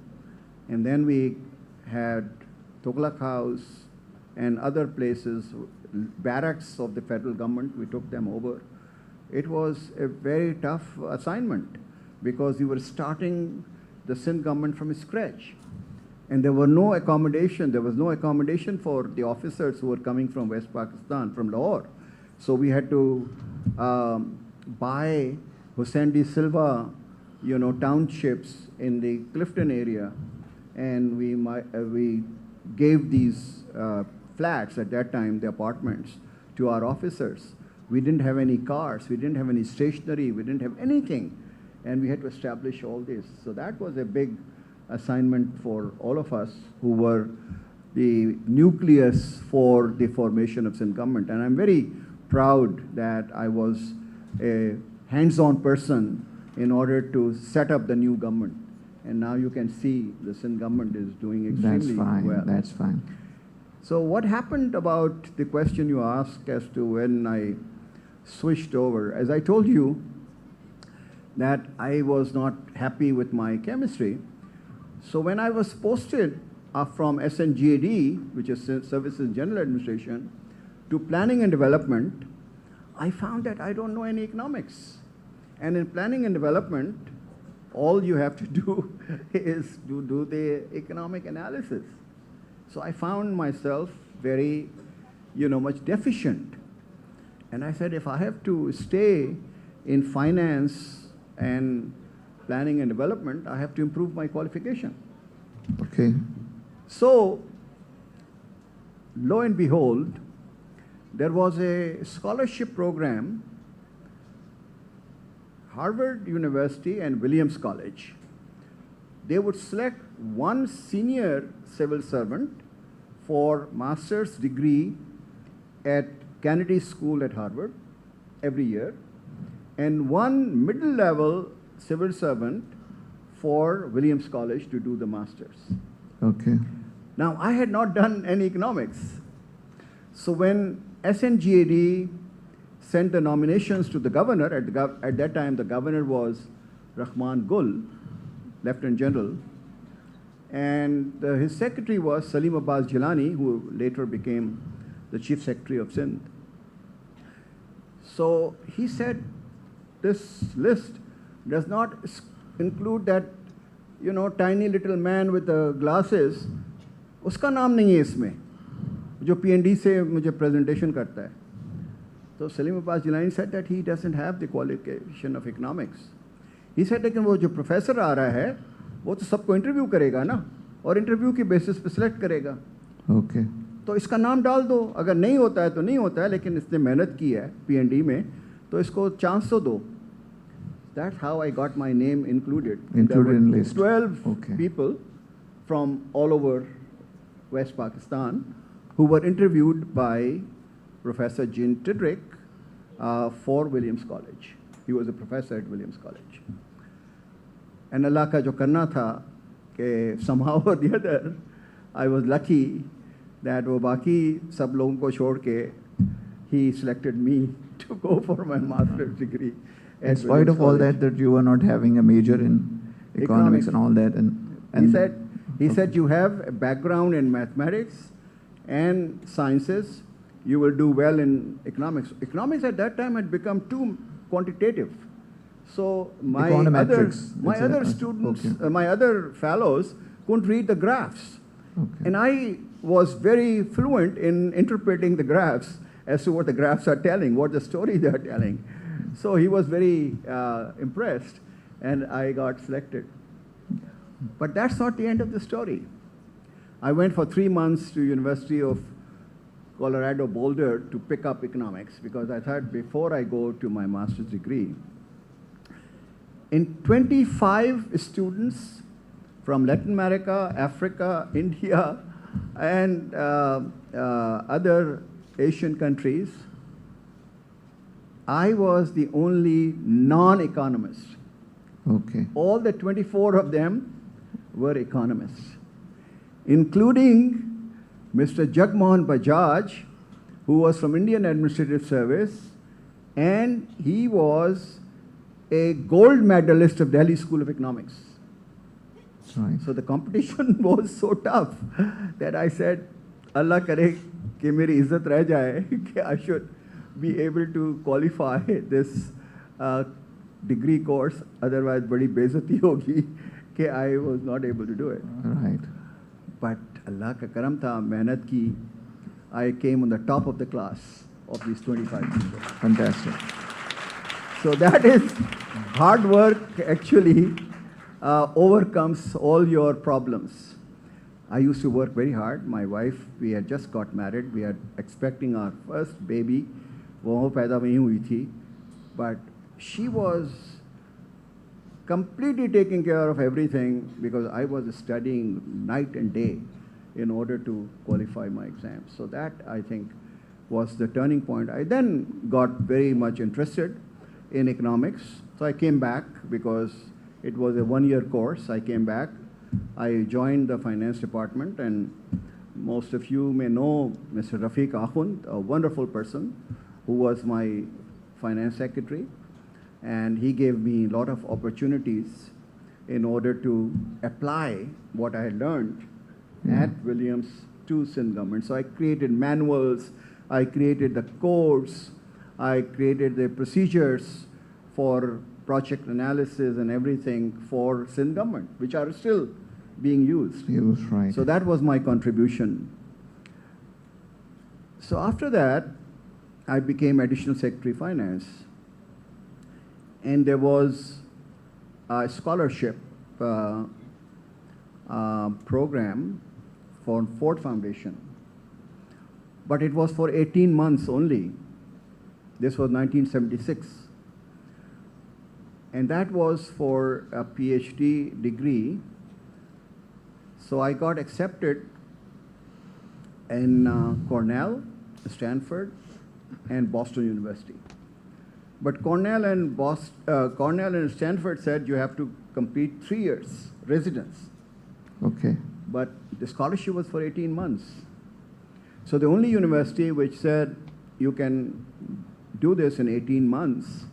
And then we had Tughlaq House and other places, barracks of the federal government. We took them over. It was a very tough assignment because we were starting the Sindh government from scratch. And there were no accommodation. There was no accommodation for the officers who were coming from West Pakistan, from Lahore. So we had to buy Hussain D. Silva, townships in the Clifton area, and we gave these flats at that time, the apartments, to our officers. We didn't have any cars, we didn't have any stationery, we didn't have anything, and we had to establish all this. So that was a big assignment for all of us who were the nucleus for the formation of Sindh government. And I'm very proud that I was a hands-on person in order to set up the new government. And now you can see the Sindh government is doing extremely well. That's fine. So what happened about the question you asked as to when I switched over? As I told you that I was not happy with my chemistry. So when I was posted from SNGAD, which is Services General Administration, to Planning and Development, I found that I don't know any economics. And in planning and development, all you have to do is to do the economic analysis. So I found myself very, much deficient. And I said, if I have to stay in finance and planning and development, I have to improve my qualification. Okay. So, lo and behold, there was a scholarship program, Harvard University and Williams College. They would select one senior civil servant for master's degree at Kennedy School at Harvard every year, and one middle-level civil servant for Williams College to do the master's. Okay. Now, I had not done any economics. So when SNGAD sent the nominations to the governor, at that time the governor was Rahman Gul, Lieutenant General, and his secretary was Salim Abbas Jilani, who later became the Chief Secretary of Sindh. So he said, this list does not include that, tiny little man with the glasses. Uska naam nahi hai isme, jo PND se mujhe presentation karta hai. So Salim Abbas Jilani said that he doesn't have the qualification of economics. He said, लेकिन वो जो professor आ रहा है, वो तो सबको interview करेगा ना, और interview की basis पे select करेगा. Okay. तो इसका नाम डाल दो, अगर नहीं होता है तो नहीं होता है, लेकिन इसने मेहनत की है PND में, तो इसको chance तो दो. That's how I got my name included. Included in list. 12 people from all over West Pakistan who were interviewed by Professor Jean Tidrick for Williams College. He was a professor at Williams College. And Allah ka jo karna tha, ke somehow or the other, I was lucky that wo baki sab logon ko chhod ke, he selected me to go for my master's degree. In spite of all that you were not having a major in economics and all that. And he said, you have a background in mathematics and sciences, you will do well in economics. Economics at that time had become too quantitative. So my other students, my other fellows couldn't read the graphs. Okay. And I was very fluent in interpreting the graphs as to what the graphs are telling, what the story they are telling. So he was very impressed, and I got selected. But that's not the end of the story. I went for 3 months to University of Colorado Boulder to pick up economics, because I thought before I go to my master's degree, in 25 students from Latin America, Africa, India, and other Asian countries, I was the only non-economist. Okay. All the 24 of them were economists, including Mr. Jagmohan Bajaj, who was from Indian Administrative Service, and he was a gold medalist of Delhi School of Economics. Right. So the competition was so tough that I said, Allah kare कि मेरी इज्जत रह जाए कि I should be able to qualify this degree course, otherwise बड़ी बेइज्जती होगी कि I was not able to do it. Right. But Allah का करम था, मेहनत की, I came on the top of the class of these 25 people. Fantastic. So that is hard work actually overcomes all your problems. I used to work very hard. My wife, we had just got married. We are expecting our first baby. वो पैदा नहीं हुई थी. But she was completely taking care of everything because I was studying night and day in order to qualify my exams. So that, I think, was the turning point. I then got very much interested in economics. So I came back because it was a one-year course. I came back. I joined the finance department, and most of you may know Mr. Rafiq Akhund, a wonderful person who was my finance secretary. And he gave me a lot of opportunities in order to apply what I had learned at Williams to Sindh government. So I created manuals, I created the codes, I created the procedures for project analysis and everything for Sindh government, which are still being used. Right. So that was my contribution. So after that, I became Additional Secretary Finance. And there was a scholarship program for Ford Foundation. But it was for 18 months only. This was 1976. And that was for a PhD degree. So I got accepted in Cornell, Stanford, and Boston University. But Cornell and Stanford said you have to complete 3 years residence. Okay. But the scholarship was for 18 months. So the only university which said you can do this in 18 months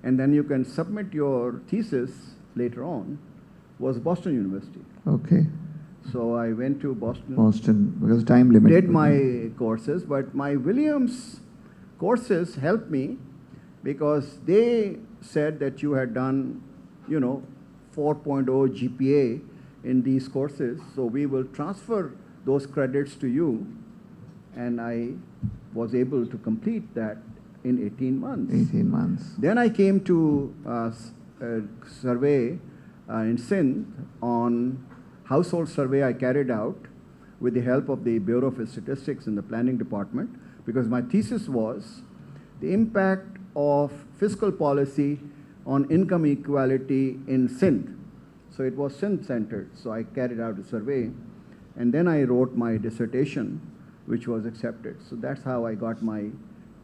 and then you can submit your thesis later on was Boston University. Okay. So I went to Boston. Boston, because time limit. Did my courses, but my Williams courses helped me because they said that you had done, 4.0 GPA in these courses, so we will transfer those credits to you, and I was able to complete that in 18 months. 18 months. Then I came to a survey in Sindh on household survey I carried out with the help of the Bureau of Statistics in the planning department, because my thesis was the impact of fiscal policy on income equality in Sindh. So it was Sindh-centered. So I carried out a survey, and then I wrote my dissertation, which was accepted. So that's how I got my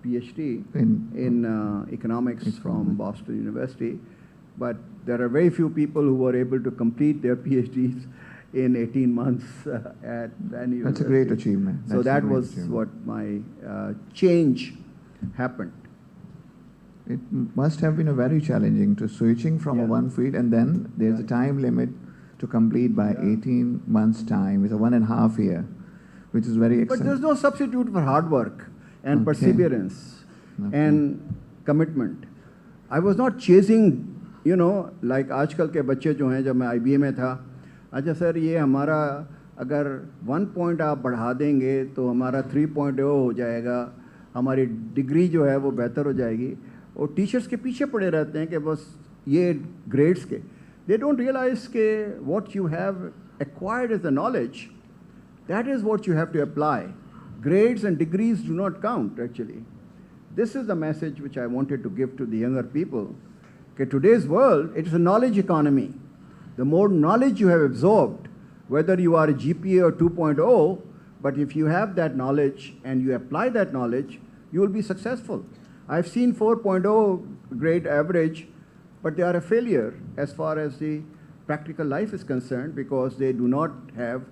PhD in economics from Boston University. But there are very few people who were able to complete their PhDs in 18 months at any university. That's a great achievement. So that was what my change happened. It must have been a very challenging to switching from a one field, and then there's a time limit to complete by 18 months time with a 1.5 year, which is very But there's no substitute for hard work and perseverance and commitment. I was not chasing, like आजकल के बच्चे जो हैं, जब मैं IBA में था, अच्छा सर ये हमारा अगर 1 point आप बढ़ा देंगे तो हमारा 3.0 हो जाएगा, हमारी डिग्री जो है वो बेहतर हो जाएगी, और टीचर्स के पीछे पड़े रहते हैं कि बस ये ग्रेड्स के. They don't realize के what you have acquired as the knowledge, that is what you have to apply. Grades and degrees do not count actually. This is the message which I wanted to give to the younger people. Okay, today's world, it is a knowledge economy. The more knowledge you have absorbed, whether you are a GPA or 2.0, but if you have that knowledge and you apply that knowledge, you will be successful. I've seen 4.0 grade average, but they are a failure as far as the practical life is concerned because they do not have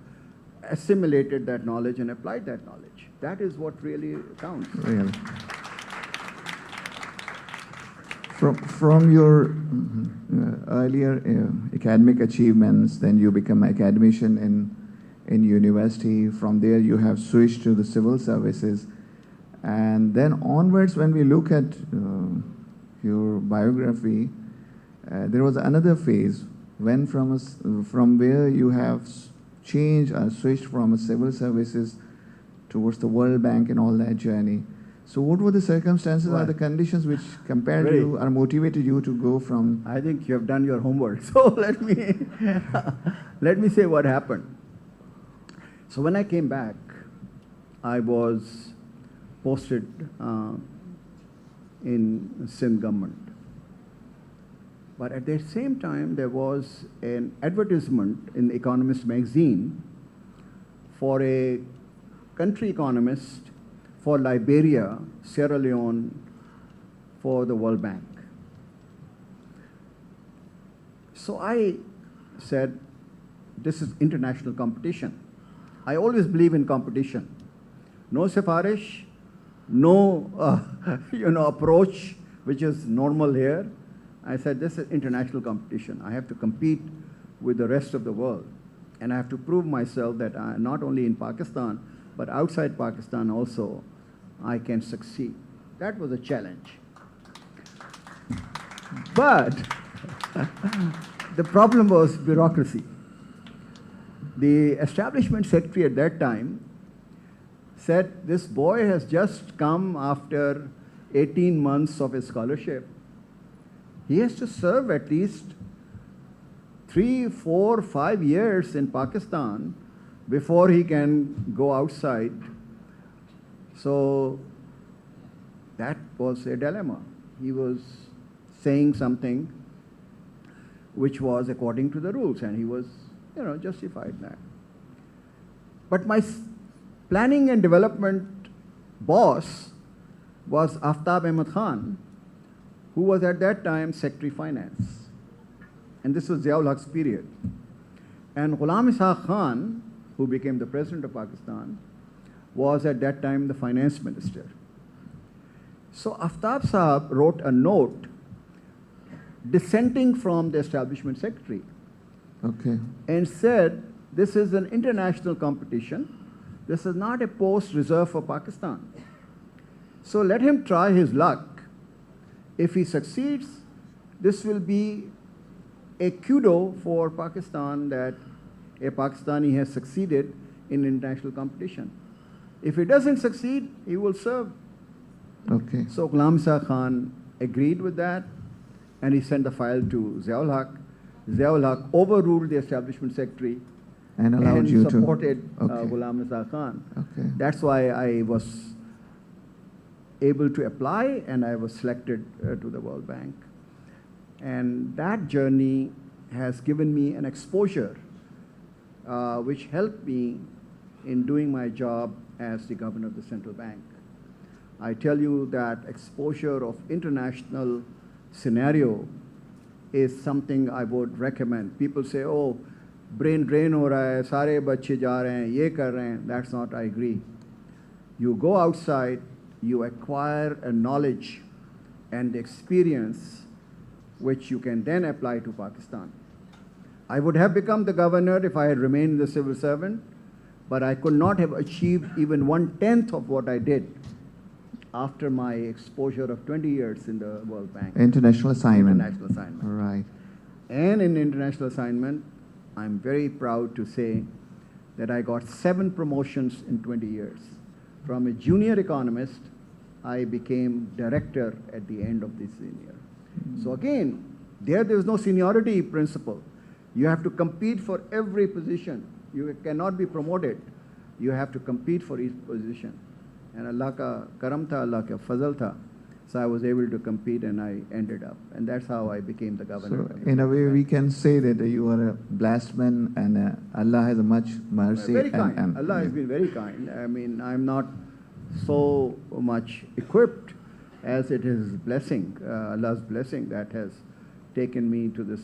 assimilated that knowledge and applied that knowledge. That is what really counts. Really. From your earlier academic achievements, then you become an academician in university. From there, you have switched to the civil services. And then onwards, when we look at your biography, there was another phase when from where you have changed or switched from a civil services towards the World Bank and all that journey. So what were the circumstances or the conditions which compelled you or motivated you to go from? I think you have done your homework. So let me say what happened. So when I came back, I was posted in Sindh government. But at the same time, there was an advertisement in The Economist magazine for a country economist for Liberia, Sierra Leone, for the World Bank. So I said, this is international competition. I always believe in competition. No sifarish, no approach which is normal here. I said, this is international competition. I have to compete with the rest of the world. And I have to prove myself that not only in Pakistan, but outside Pakistan also, I can succeed. That was a challenge. But the problem was bureaucracy. The establishment secretary at that time said, this boy has just come after 18 months of his scholarship. He has to serve at least 3, 4, 5 years in Pakistan before he can go outside. So that was a dilemma. He was saying something which was according to the rules, and he was, justified that. But my planning and development boss was Aftab Ahmed Khan, who was at that time Secretary Finance. And this was Ziaul Haq's period. And Ghulam Ishaq Khan, who became the President of Pakistan, was at that time the Finance Minister. So Aftab Sahab wrote a note dissenting from the Establishment Secretary. Okay. And said, this is an international competition. This is not a post reserved for Pakistan. So let him try his luck. If he succeeds, this will be a kudo for Pakistan that a Pakistani has succeeded in international competition. If he doesn't succeed, he will serve. Okay. So Ghulam Ishaq Khan agreed with that, and he sent the file to Ziaul Haq. Ziaul Haq overruled the Establishment Secretary and allowed you to supported Ghulam Ishaq Khan. Okay. That's why I was able to apply, and I was selected to the World Bank. And that journey has given me an exposure which helped me in doing my job as the governor of the central bank. I tell you that exposure of international scenario is something I would recommend. People say, oh, brain drain ho raha hai, sare bachche ja rahe hain, ye kar rahe hain. That's not, I agree. You go outside, you acquire a knowledge and experience which you can then apply to Pakistan. I would have become the governor if I had remained the civil servant, but I could not have achieved even 1/10 of what I did after my exposure of 20 years in the World Bank. International assignment. International assignment. Right. And in international assignment, I'm very proud to say that I got 7 promotions in 20 years. From a junior economist, I became director at the end of this senior. So again, there is no seniority principle. You have to compete for every position. You cannot be promoted. You have to compete for each position. And Allah ka karam tha, Allah ka fazal tha. So I was able to compete, and I ended up. And that's how I became the governor. So in a way, we can say that you are a blessed man, and Allah has a much mercy. Very kind. And Allah has been very kind. I mean, I'm not so much equipped as it is blessing, Allah's blessing that has taken me to this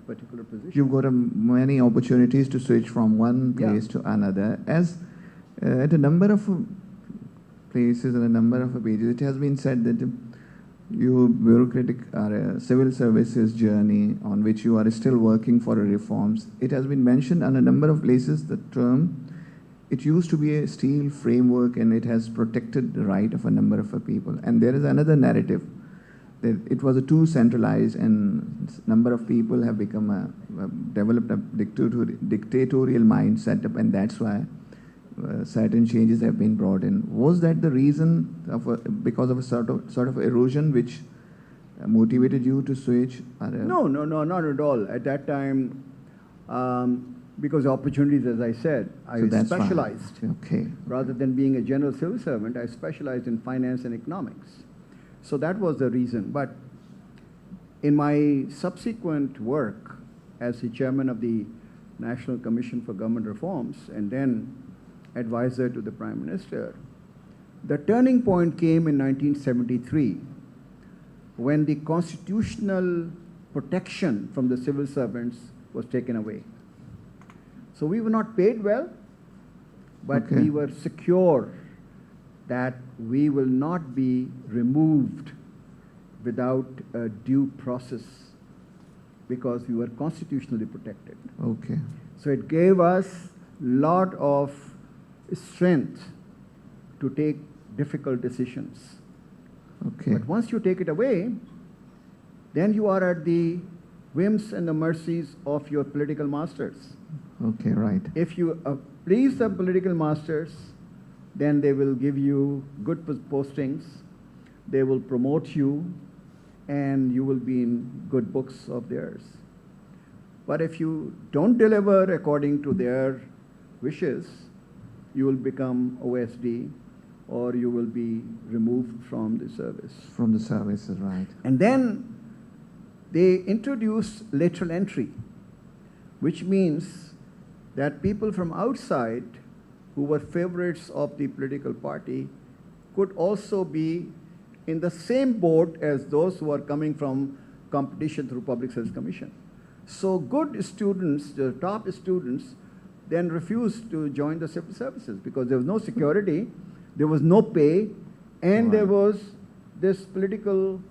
particular position. You've got many opportunities to switch from one place to another. As at a number of places and a number of pages, it has been said that your bureaucratic civil services journey on which you are still working for reforms, it has been mentioned on a number of places, the term, it used to be a steel framework and it has protected the right of a number of people. And there is another narrative that it was a too centralized and number of people have become developed a dictatorial mindset, and that's why certain changes have been brought in. Was that the reason because of a sort of erosion which motivated you to switch? No, not at all. At that time, because opportunities, as I said, I specialized. Okay. Rather than being a general civil servant, I specialized in finance and economics. So that was the reason. But in my subsequent work as the chairman of the National Commission for Government Reforms and then advisor to the Prime Minister, the turning point came in 1973 when the constitutional protection from the civil servants was taken away. So we were not paid well, but we were secure that we will not be removed without a due process because we were constitutionally protected. Okay. So it gave us a lot of strength to take difficult decisions. Okay. But once you take it away, then you are at the whims and the mercies of your political masters. Okay, right. If you please the political masters, then they will give you good postings, they will promote you, and you will be in good books of theirs. But if you don't deliver according to their wishes, you will become OSD or you will be removed from the service. From the services, right. And then they introduced lateral entry, which means that people from outside who were favorites of the political party could also be in the same boat as those who are coming from competition through Public Service Commission. So good students, the top students, then refused to join the civil services because there was no security, there was no pay, and there was this political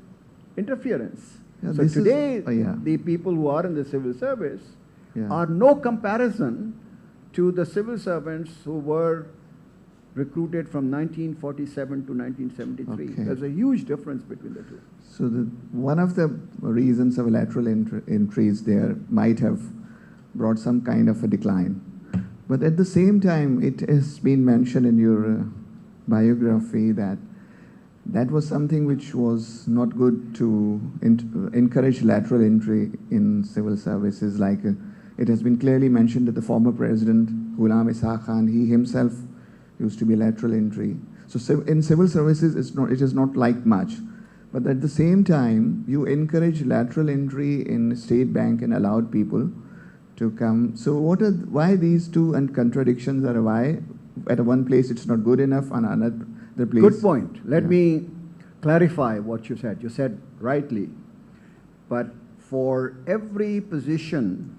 interference. Yeah, so today, the people who are in the civil service are no comparison to the civil servants who were recruited from 1947 to 1973. Okay. There's a huge difference between the two. So one of the reasons of lateral entries there might have brought some kind of a decline. But at the same time, it has been mentioned in your biography that that was something which was not good to encourage lateral entry in civil services. Like it has been clearly mentioned that the former president, Ghulam Ishaq Khan, he himself used to be lateral entry. So in civil services, it is not liked much. But at the same time, you encourage lateral entry in state bank and allowed people to come. So why these two contradictions are why at one place it's not good enough and another place? Good point. Let me clarify what you said. You said rightly, but for every position,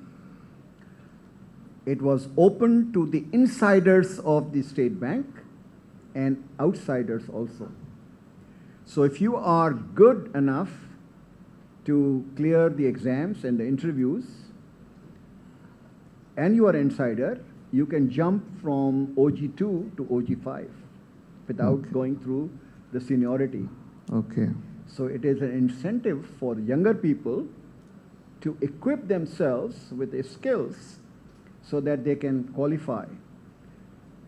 it was open to the insiders of the state bank and outsiders also. So if you are good enough to clear the exams and the interviews, and you are insider, you can jump from OG2 to OG5 without going through the seniority. Okay. So it is an incentive for younger people to equip themselves with the skills so that they can qualify.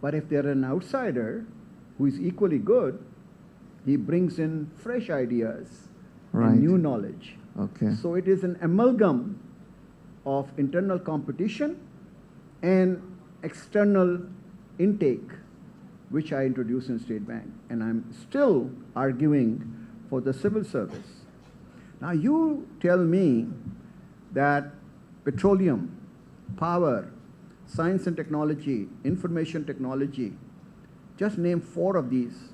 But if they're an outsider who is equally good, he brings in fresh ideas and new knowledge. Okay. So it is an amalgam of internal competition and external intake, which I introduced in State Bank. And I'm still arguing for the civil service. Now you tell me that petroleum, power, science and technology, information technology, just name 4 of these.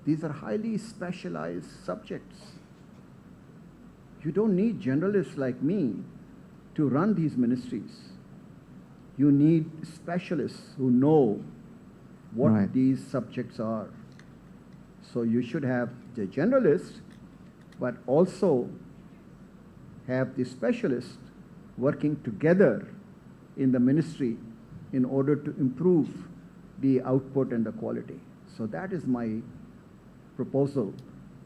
These are highly specialized subjects. You don't need generalists like me to run these ministries. You need specialists who know what these subjects are. So you should have the generalists but also have the specialists working together in the ministry in order to improve the output and the quality. So that is my proposal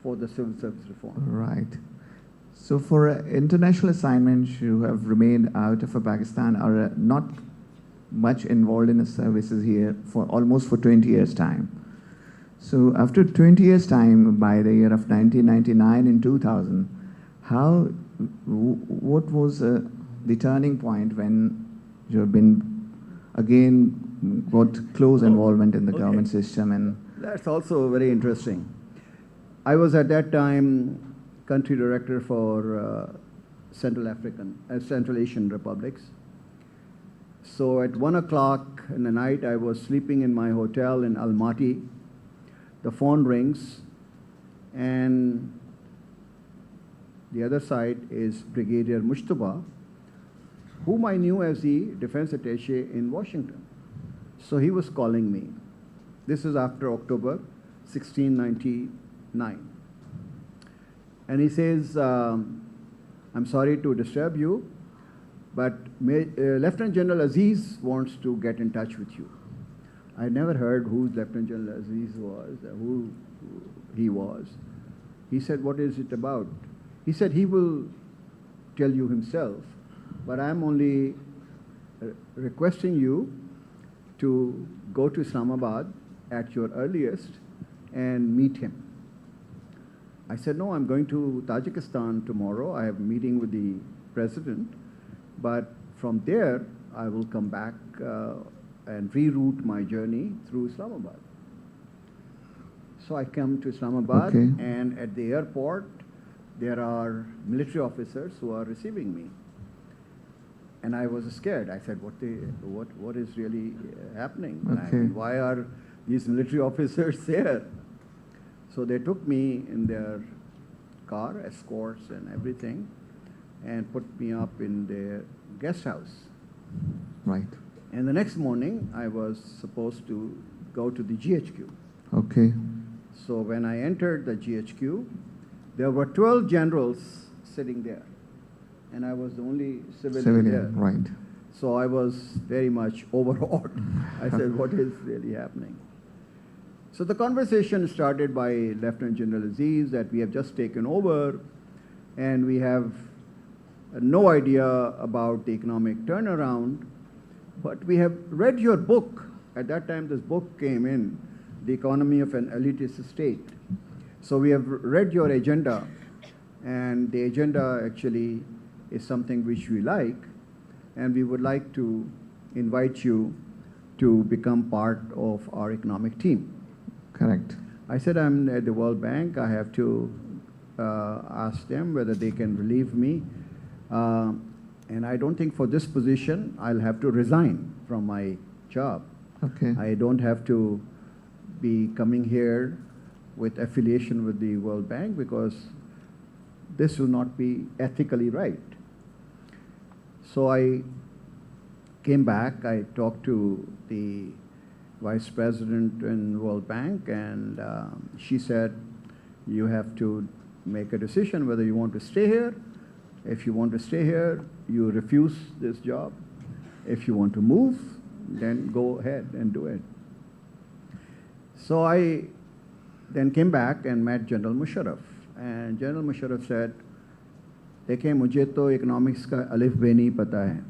for the civil service reform. Right. So for international assignments, you have remained out of Pakistan, are not much involved in the services here for almost 20 years' time. So after 20 years' time, by the year of 1999 and 2000, what was the turning point when you have been again got close involvement in the government system? And that's also very interesting. I was at that time country director for Central Asian republics. So at 1 o'clock in the night, I was sleeping in my hotel in Almaty. The phone rings, and the other side is Brigadier Mushtaba, whom I knew as the defense attaché in Washington. So he was calling me. This is after October 1699. And he says, I'm sorry to disturb you, but Lieutenant General Aziz wants to get in touch with you. I never heard who Lieutenant General Aziz was, who he was. He said, what is it about? He said he will tell you himself, but I'm only requesting you to go to Islamabad at your earliest and meet him. I said, no, I'm going to Tajikistan tomorrow. I have a meeting with the president, but from there I will come back and reroute my journey through Islamabad. So I come to Islamabad, Okay. and at the airport there are military officers who are receiving me. And I was scared. I said, what is really happening? I Okay. mean, why are these military officers there? So they took me in their car, escorts and everything, and put me up in their guest house. right. And the next morning, I was supposed to go to the GHQ. Okay. So when I entered the GHQ, there were 12 generals sitting there, and I was the only civilian there. Right. So I was very much overawed. I said, what is really happening? So the conversation started by Lieutenant General Aziz that we have just taken over and we have no idea about the economic turnaround, but we have read your book. At that time, this book came in, The Economy of an Elitist State. So we have read your agenda, and the agenda actually is something which we like, and we would like to invite you to become part of our economic team. Correct. I said, I'm at the World Bank. I have to ask them whether they can relieve me. And I don't think for this position, I'll have to resign from my job. Okay. I don't have to be coming here with affiliation with the World Bank because this will not be ethically right. So I came back. I talked to the Vice President in World Bank, and she said, you have to make a decision whether you want to stay here. If you want to stay here, you refuse this job. If you want to move, then go ahead and do it. So I then came back and met General Musharraf. And General Musharraf said, देखिए मुझे तो economics का अलिफ बे नहीं पता है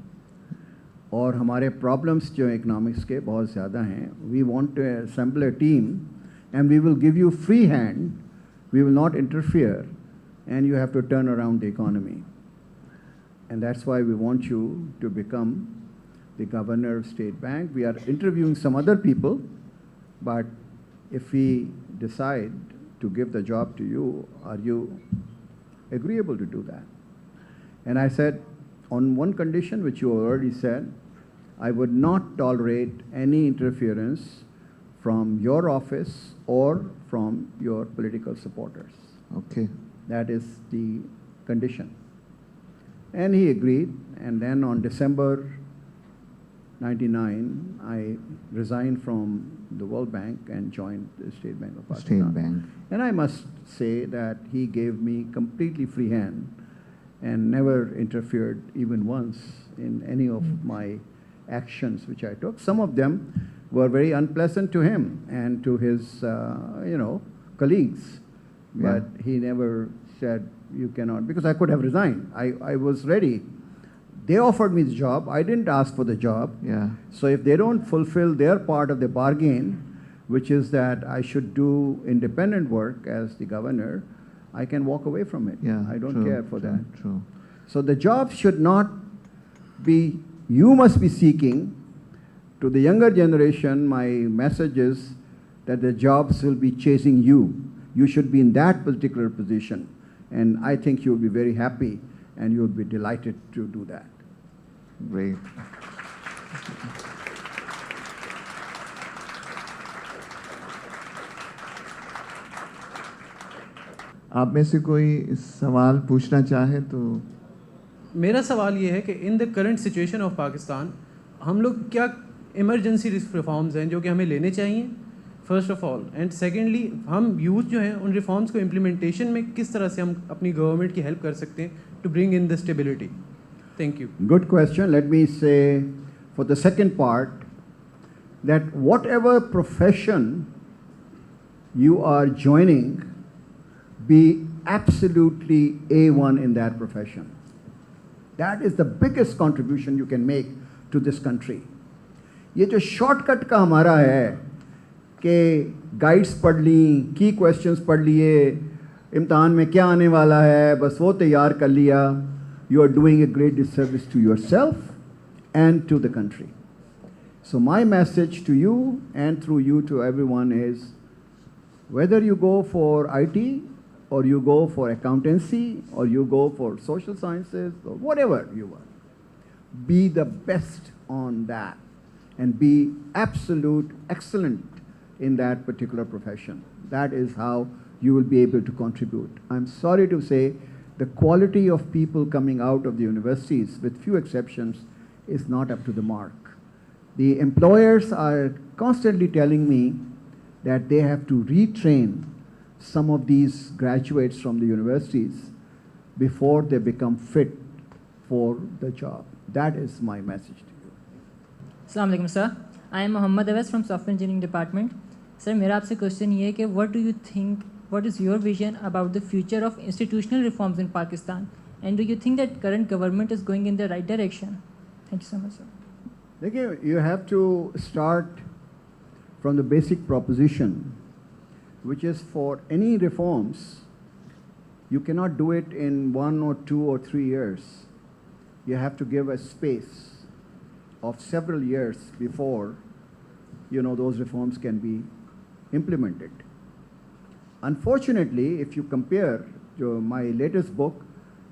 और हमारे प्रॉब्लम्स जो इकोनॉमिक्स के बहुत ज़्यादा हैं. We want to assemble a team and we will give you free hand. We will not interfere and you have to turn around the economy. And that's why we want you to become the governor of State Bank. We are interviewing some other people, but if we decide to give the job to you, are you agreeable to do that? And I said, on one condition, which you already said, I would not tolerate any interference from your office or from your political supporters. Okay. That is the condition. And he agreed, and then on December 99, I resigned from the World Bank and joined the State Bank of Pakistan. State Bank. And I must say that he gave me completely free hand and never interfered even once in any of my actions which I took. Some of them were very unpleasant to him and to his, colleagues. Yeah. But he never said, you cannot, because I could have resigned. I was ready. They offered me the job. I didn't ask for the job. Yeah. So if they don't fulfill their part of the bargain, which is that I should do independent work as the governor, I can walk away from it. Yeah. I don't true, care for true, that. True. So the job should not be, you must be seeking. To the younger generation, my message is that the jobs will be chasing you. You should be in that particular position. And I think you'll be very happy and you'll be delighted to do that. Great. आप में से कोई सवाल पूछना चाहे तो? मेरा सवाल ये है कि in the current situation of Pakistan हम लोग क्या इमरजेंसी रिफॉर्म्स हैं जो कि हमें लेने चाहिए first of all, and secondly हम यूथ जो हैं उन रिफॉर्म्स को इम्प्लीमेंटेशन में किस तरह से हम अपनी गवर्नमेंट की हेल्प कर सकते हैं to bring in the stability. Thank you. Good question. Let me say for the second part that whatever profession you are joining, be absolutely A1 in that profession. That is the biggest contribution you can make to this country. ये जो shortcut का हमारा है कि guides पढ़ ली, की questions पढ़ लिए, इम्तहान में क्या आने वाला है बस वो तैयार कर लिया, you are doing a great disservice to yourself and to the country. So my message to you and through you to everyone is whether you go for IT or you go for accountancy or you go for social sciences or whatever you are, be the best on that and be absolute excellent in that particular profession. That is how you will be able to contribute. I'm sorry to say the quality of people coming out of the universities, with few exceptions, is not up to the mark. The employers are constantly telling me that they have to retrain some of these graduates from the universities before they become fit for the job. That is my message to you. Assalamu alaikum, sir. I am Mohammad Awais from Software Engineering Department. Sir, मेरा आपसे question ये है कि what do you think, what is your vision about the future of institutional reforms in Pakistan? And do you think that current government is going in the right direction? Thank you so much, sir. देखिए, you have to start from the basic proposition, which is for any reforms, you cannot do it in 1 or 2 or 3 years. You have to give a space of several years before, those reforms can be implemented. Unfortunately, if you compare my latest book,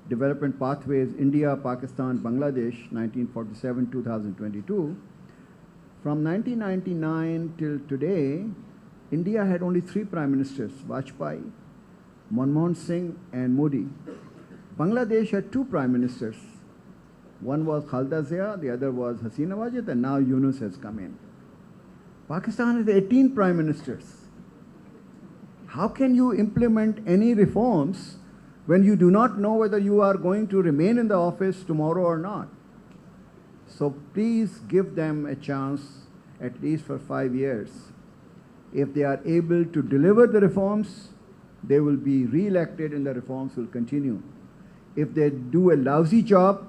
Development Pathways, India, Pakistan, Bangladesh, 1947-2022, from 1999 till today, India had only 3 prime ministers, Vajpayee, Manmohan Singh and Modi. Bangladesh had 2 prime ministers. One was Khalida Zia, the other was Hasina Wajid, and now Yunus has come in. Pakistan has 18 prime ministers. How can you implement any reforms when you do not know whether you are going to remain in the office tomorrow or not? So please give them a chance at least for 5 years. If they are able to deliver the reforms, they will be re-elected and the reforms will continue. If they do a lousy job,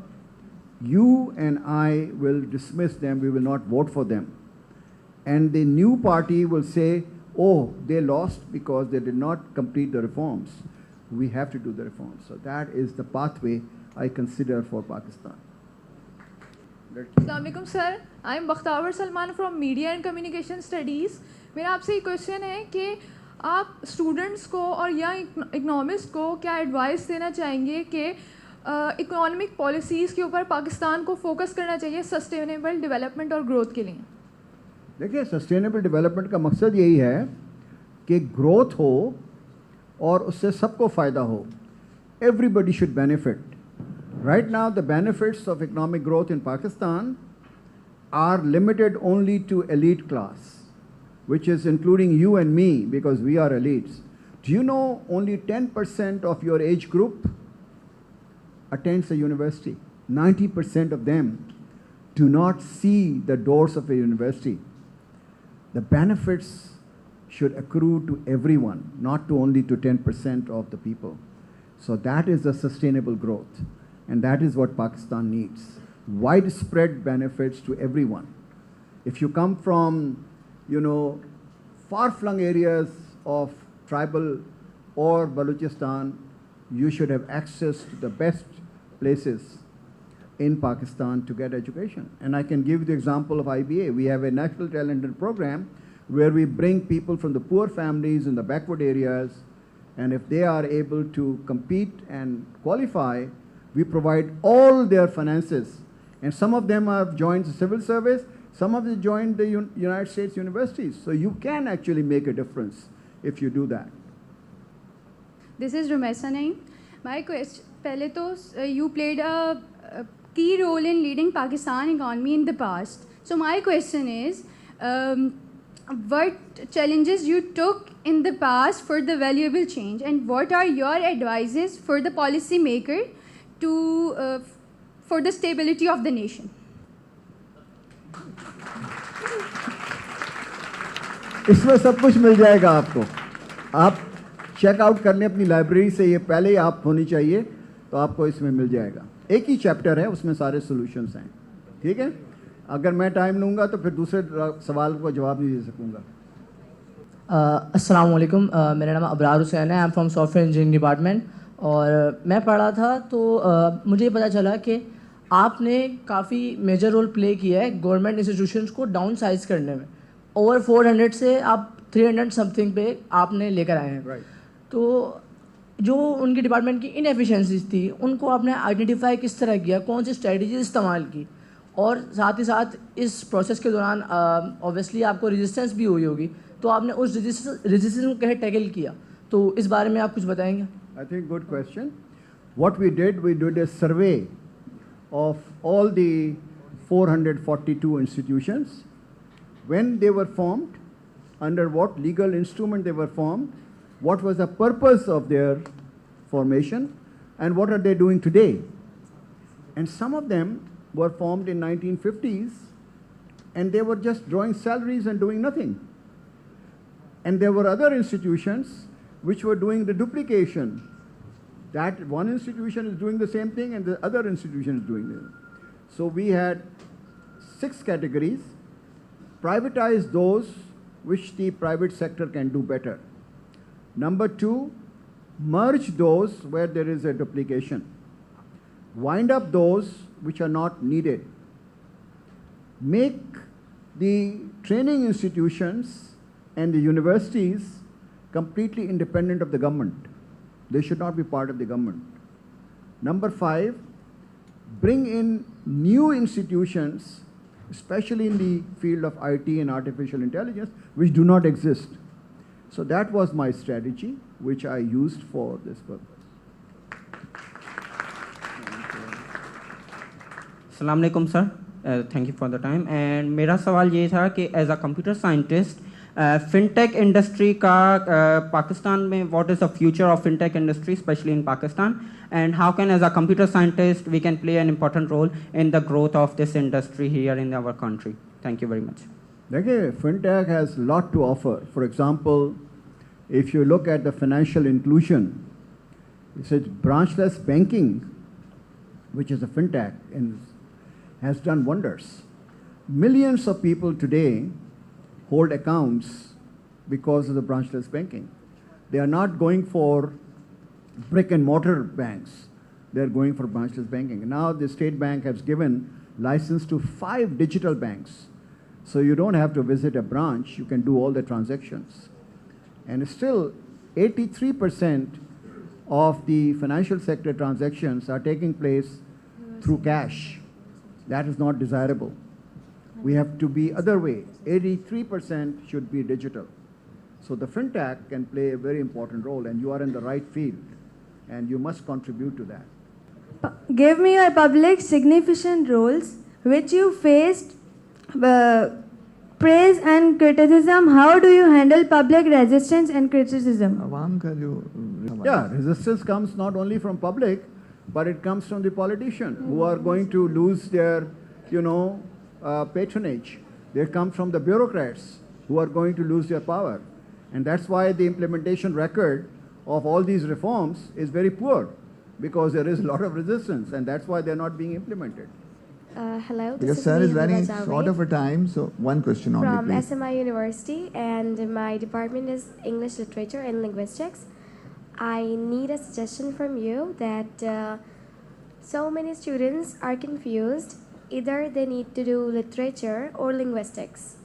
you and I will dismiss them, we will not vote for them. And the new party will say, oh, they lost because they did not complete the reforms. We have to do the reforms. So that is the pathway I consider for Pakistan. अस्सलाम वालेकुम sir, I am Bakhtawar Salman from media and communication studies. मेरा आपसे एक question है कि आप students को और यंग इकोनॉमिस्ट को क्या एडवाइस देना चाहेंगे कि इकोनॉमिक पॉलिसीज़ के ऊपर पाकिस्तान को फोकस करना चाहिए सस्टेनेबल डेवलपमेंट और ग्रोथ के लिए? देखिए, सस्टेनेबल डेवलपमेंट का मकसद यही है कि ग्रोथ हो और उससे सबको फ़ायदा हो. Everybody should benefit. Right now, the benefits of economic growth in Pakistan are limited only to elite class, which is including you and me because we are elites. Do you know only 10% of your age group attends a university? 90% of them do not see the doors of a university. The benefits should accrue to everyone, not to only to 10% of the people. So that is the sustainable growth, and that is what Pakistan needs. Widespread benefits to everyone. If you come from, far-flung areas of tribal or Balochistan, you should have access to the best places in Pakistan to get education. And I can give you the example of IBA. We have a National Talent Program where we bring people from the poor families in the backward areas, and if they are able to compete and qualify, we provide all their finances. And some of them have joined the civil service, some of them joined the United States universities. So you can actually make a difference if you do that. This is Rumesa Naeem. My question, pehle to, you played a key role in leading Pakistan economy in the past. So my question is, what challenges you took in the past for the valuable change, and what are your advices for the policy maker to for the stability of the nation? इसमें सब कुछ मिल जाएगा आपको. आप check out करने अपनी library से, ये पहले ही आप होनी चाहिए, तो आपको इसमें मिल जाएगा. एक ही चैप्टर है, उसमें सारे सॉल्यूशंस हैं. ठीक है? अगर मैं टाइम लूँगा तो फिर दूसरे सवाल को जवाब नहीं दे सकूँगा. अस्सलाम वालेकुम. मेरा नाम अबरार हुसैन है. I am from software engineering department. और मैं पढ़ा था तो मुझे ये पता चला कि आपने काफ़ी मेजर रोल प्ले किया है गवर्नमेंट इंस्टीट्यूशंस को डाउन साइज करने में. ओवर 400 से आप 300 समथिंग पे आपने लेकर आए हैं. Right. तो जो उनकी डिपार्टमेंट की इनएफिशिएंसीज थी उनको आपने आइडेंटिफाई किस तरह किया, कौन सी स्ट्रेटजीज इस्तेमाल की, और साथ ही साथ इस प्रोसेस के दौरान ऑब्वियसली आपको रेजिस्टेंस भी हुई होगी, तो आपने उस रेजिस्टेंस को कैसे टैकल किया, तो इस बारे में आप कुछ बताएंगे? I think good question. What we did a survey of all the 442 institutions, when they were formed, under what legal instrument they were formed, what was the purpose of their formation, and what are they doing today. And some of them were formed in 1950s, and they were just drawing salaries and doing nothing. And there were other institutions which were doing the duplication. That one institution is doing the same thing and the other institution is doing it. So we had 6 categories. Privatize those which the private sector can do better. Number 2, merge those where there is a duplication. Wind up those which are not needed. Make the training institutions and the universities completely independent of the government. They should not be part of the government. Number 5, bring in new institutions, especially in the field of IT and artificial intelligence, which do not exist. So that was my strategy, which I used for this purpose. Assalamu alaikum, sir. Thank you for the time. And मेरा सवाल ये था कि as a computer scientist, fintech industry का पाकिस्तान में, what is the future of fintech industry, especially in Pakistan, and how can, as a computer scientist, we can play an important role in the growth of this industry here in our country? Thank you very much. Okay, fintech has a lot to offer. For example, if you look at the financial inclusion, it says branchless banking, which is a fintech, and has done wonders. Millions of people today hold accounts because of the branchless banking. They are not going for brick and mortar banks. They are going for branchless banking. Now the State Bank has given license to 5 digital banks. So you don't have to visit a branch, you can do all the transactions. And still 83% of the financial sector transactions are taking place through cash. That is not desirable. We have to be other way. 83% should be digital. So the fintech can play a very important role, and you are in the right field, and you must contribute to that. Give me your public significant roles which you faced praise and criticism. How do you handle public resistance and criticism? आवाम का जो Yeah, resistance comes not only from public, but it comes from the politician who are going to lose their, patronage. They come from the bureaucrats who are going to lose their power. And that's why the implementation record of all these reforms is very poor, because there is a lot of resistance, and that's why they're not being implemented. Hello, this because is sir is Neha running Bazawe short of a time, so one question only, from please. SMIU University, and my department is English Literature and Linguistics. I need a suggestion from you that so many students are confused. Either they need to do literature or linguistics.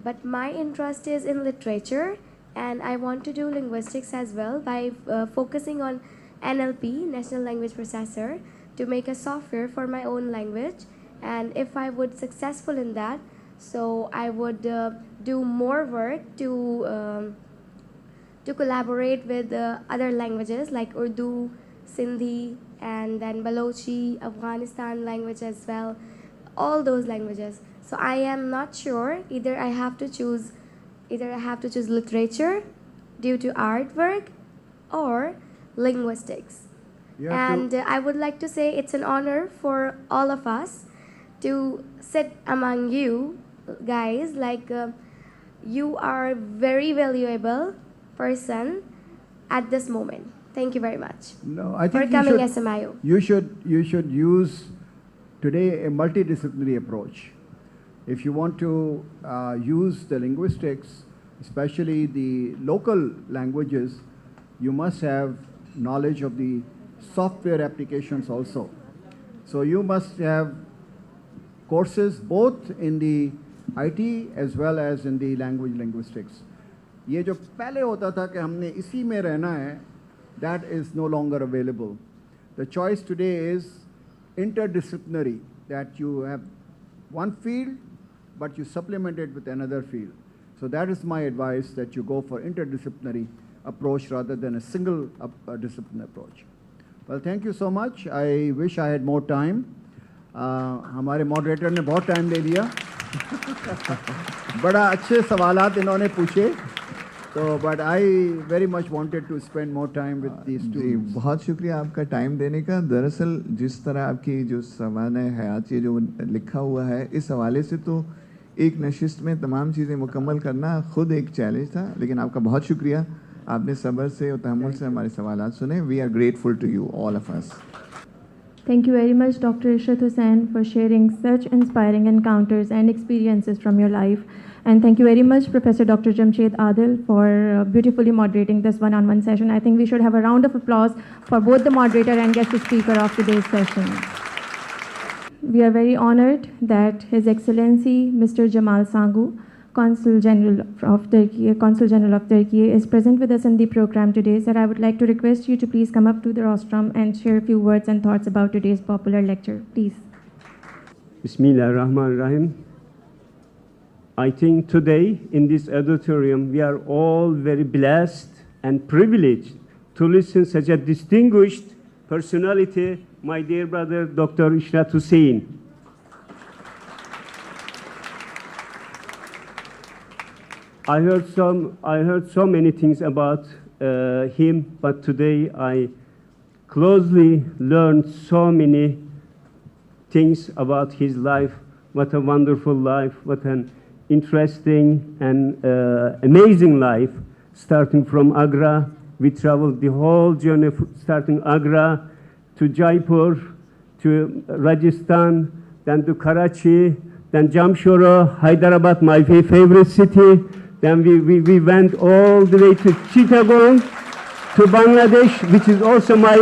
But my interest is in literature, and I want to do linguistics as well by focusing on NLP, National Language Processor, to make a software for my own language. And if I would successful in that, so I would do more work to collaborate with other languages like Urdu, Sindhi, and then Balochi, Afghanistan language as well, all those languages. So I am not sure, either I have to choose literature due to artwork or linguistics. And I would like to say it's an honor for all of us to sit among you guys. Like you are very valuable person at this moment. Thank you very much. No, I think for coming SMIU. You should use today a multidisciplinary approach. If you want to use the linguistics, especially the local languages, you must have knowledge of the software applications also. So you must have courses both in the IT as well as in the language linguistics. ये जो पहले होता था कि हमने इसी में रहना है, that is no longer available. The choice today is interdisciplinary, that you have one field, but you supplement it with another field. So that is my advice, that you go for interdisciplinary approach rather than a single discipline approach. Well, thank you so much. I wish I had more time. हमारे moderator ने बहुत time ले लिया. बड़ा अच्छे सवालात इन्होंने पूछे. So, but I very much wanted to spend more time with these students. जी बहुत शुक्रिया आपका टाइम देने का. दरअसल जिस तरह आपकी जो सवाल हयात ये जो लिखा हुआ है, इस हवाले से तो एक नशिस्त में तमाम चीज़ें मुकम्मल करना खुद एक चैलेंज था, लेकिन आपका बहुत शुक्रिया. आपने सब्र से और तहम्मुल से हमारे सवालात सुने. We are grateful to you, all of us. Thank you very much, Dr. Ishrat Hussain, for sharing such inspiring encounters and experiences from your life. And thank you very much, Professor Dr. Jamshed Adil, for beautifully moderating this one-on-one session. I think we should have a round of applause for both the moderator and guest speaker of today's session. We are very honored that His Excellency Mr. Jamal Sangu, Consul General of Turkey, is present with us in the program today. Sir, I would like to request you to please come up to the rostrum and share a few words and thoughts about today's popular lecture. Please. Bismillah ar-Rahman ar-Rahim. I think today in this auditorium we are all very blessed and privileged to listen to such a distinguished personality, my dear brother Dr. Ishrat Hussain. I heard so many things about him, but today I closely learned so many things about his life. What a wonderful life, what an interesting and amazing life. Starting from Agra, we traveled the whole journey, starting Agra to Jaipur, to Rajasthan, then to Karachi, then Jamshoro, Hyderabad, my favorite city. Then we went all the way to Chittagong, to Bangladesh, which is also my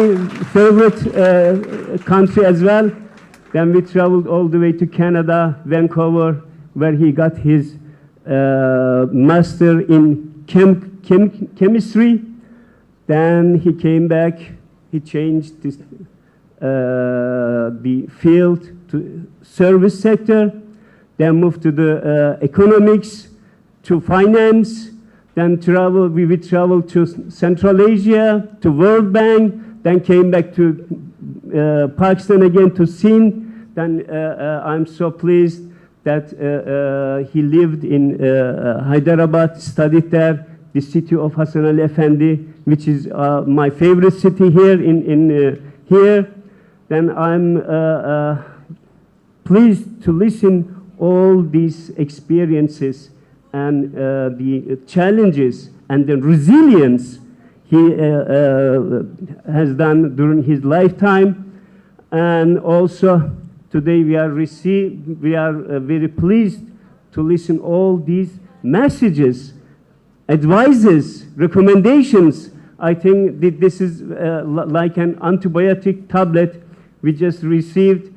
favorite country as well. Then we traveled all the way to Canada, Vancouver, where he got his master in chemistry. Then he came back, he changed this, the field to service sector, then moved to the economics, to finance, then we would travel to Central Asia, to World Bank, then came back to Pakistan again to Sindh. Then I'm so pleased that he lived in Hyderabad, studied there, the city of Hassan Ali Effendi, which is my favorite city here here. Then I'm pleased to listen all these experiences and the challenges and the resilience he has done during his lifetime. And also today we are very pleased to listen all these messages, advices, recommendations. I think that this is like an antibiotic tablet we just received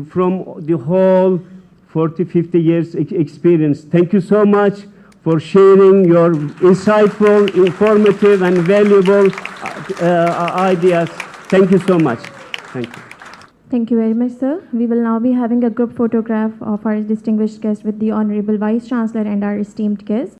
from the whole 40, 50 years experience. Thank you so much for sharing your insightful, informative, and valuable ideas. Thank you so much. Thank you. Thank you very much, sir. We will now be having a group photograph of our distinguished guest with the Honorable Vice Chancellor and our esteemed guest.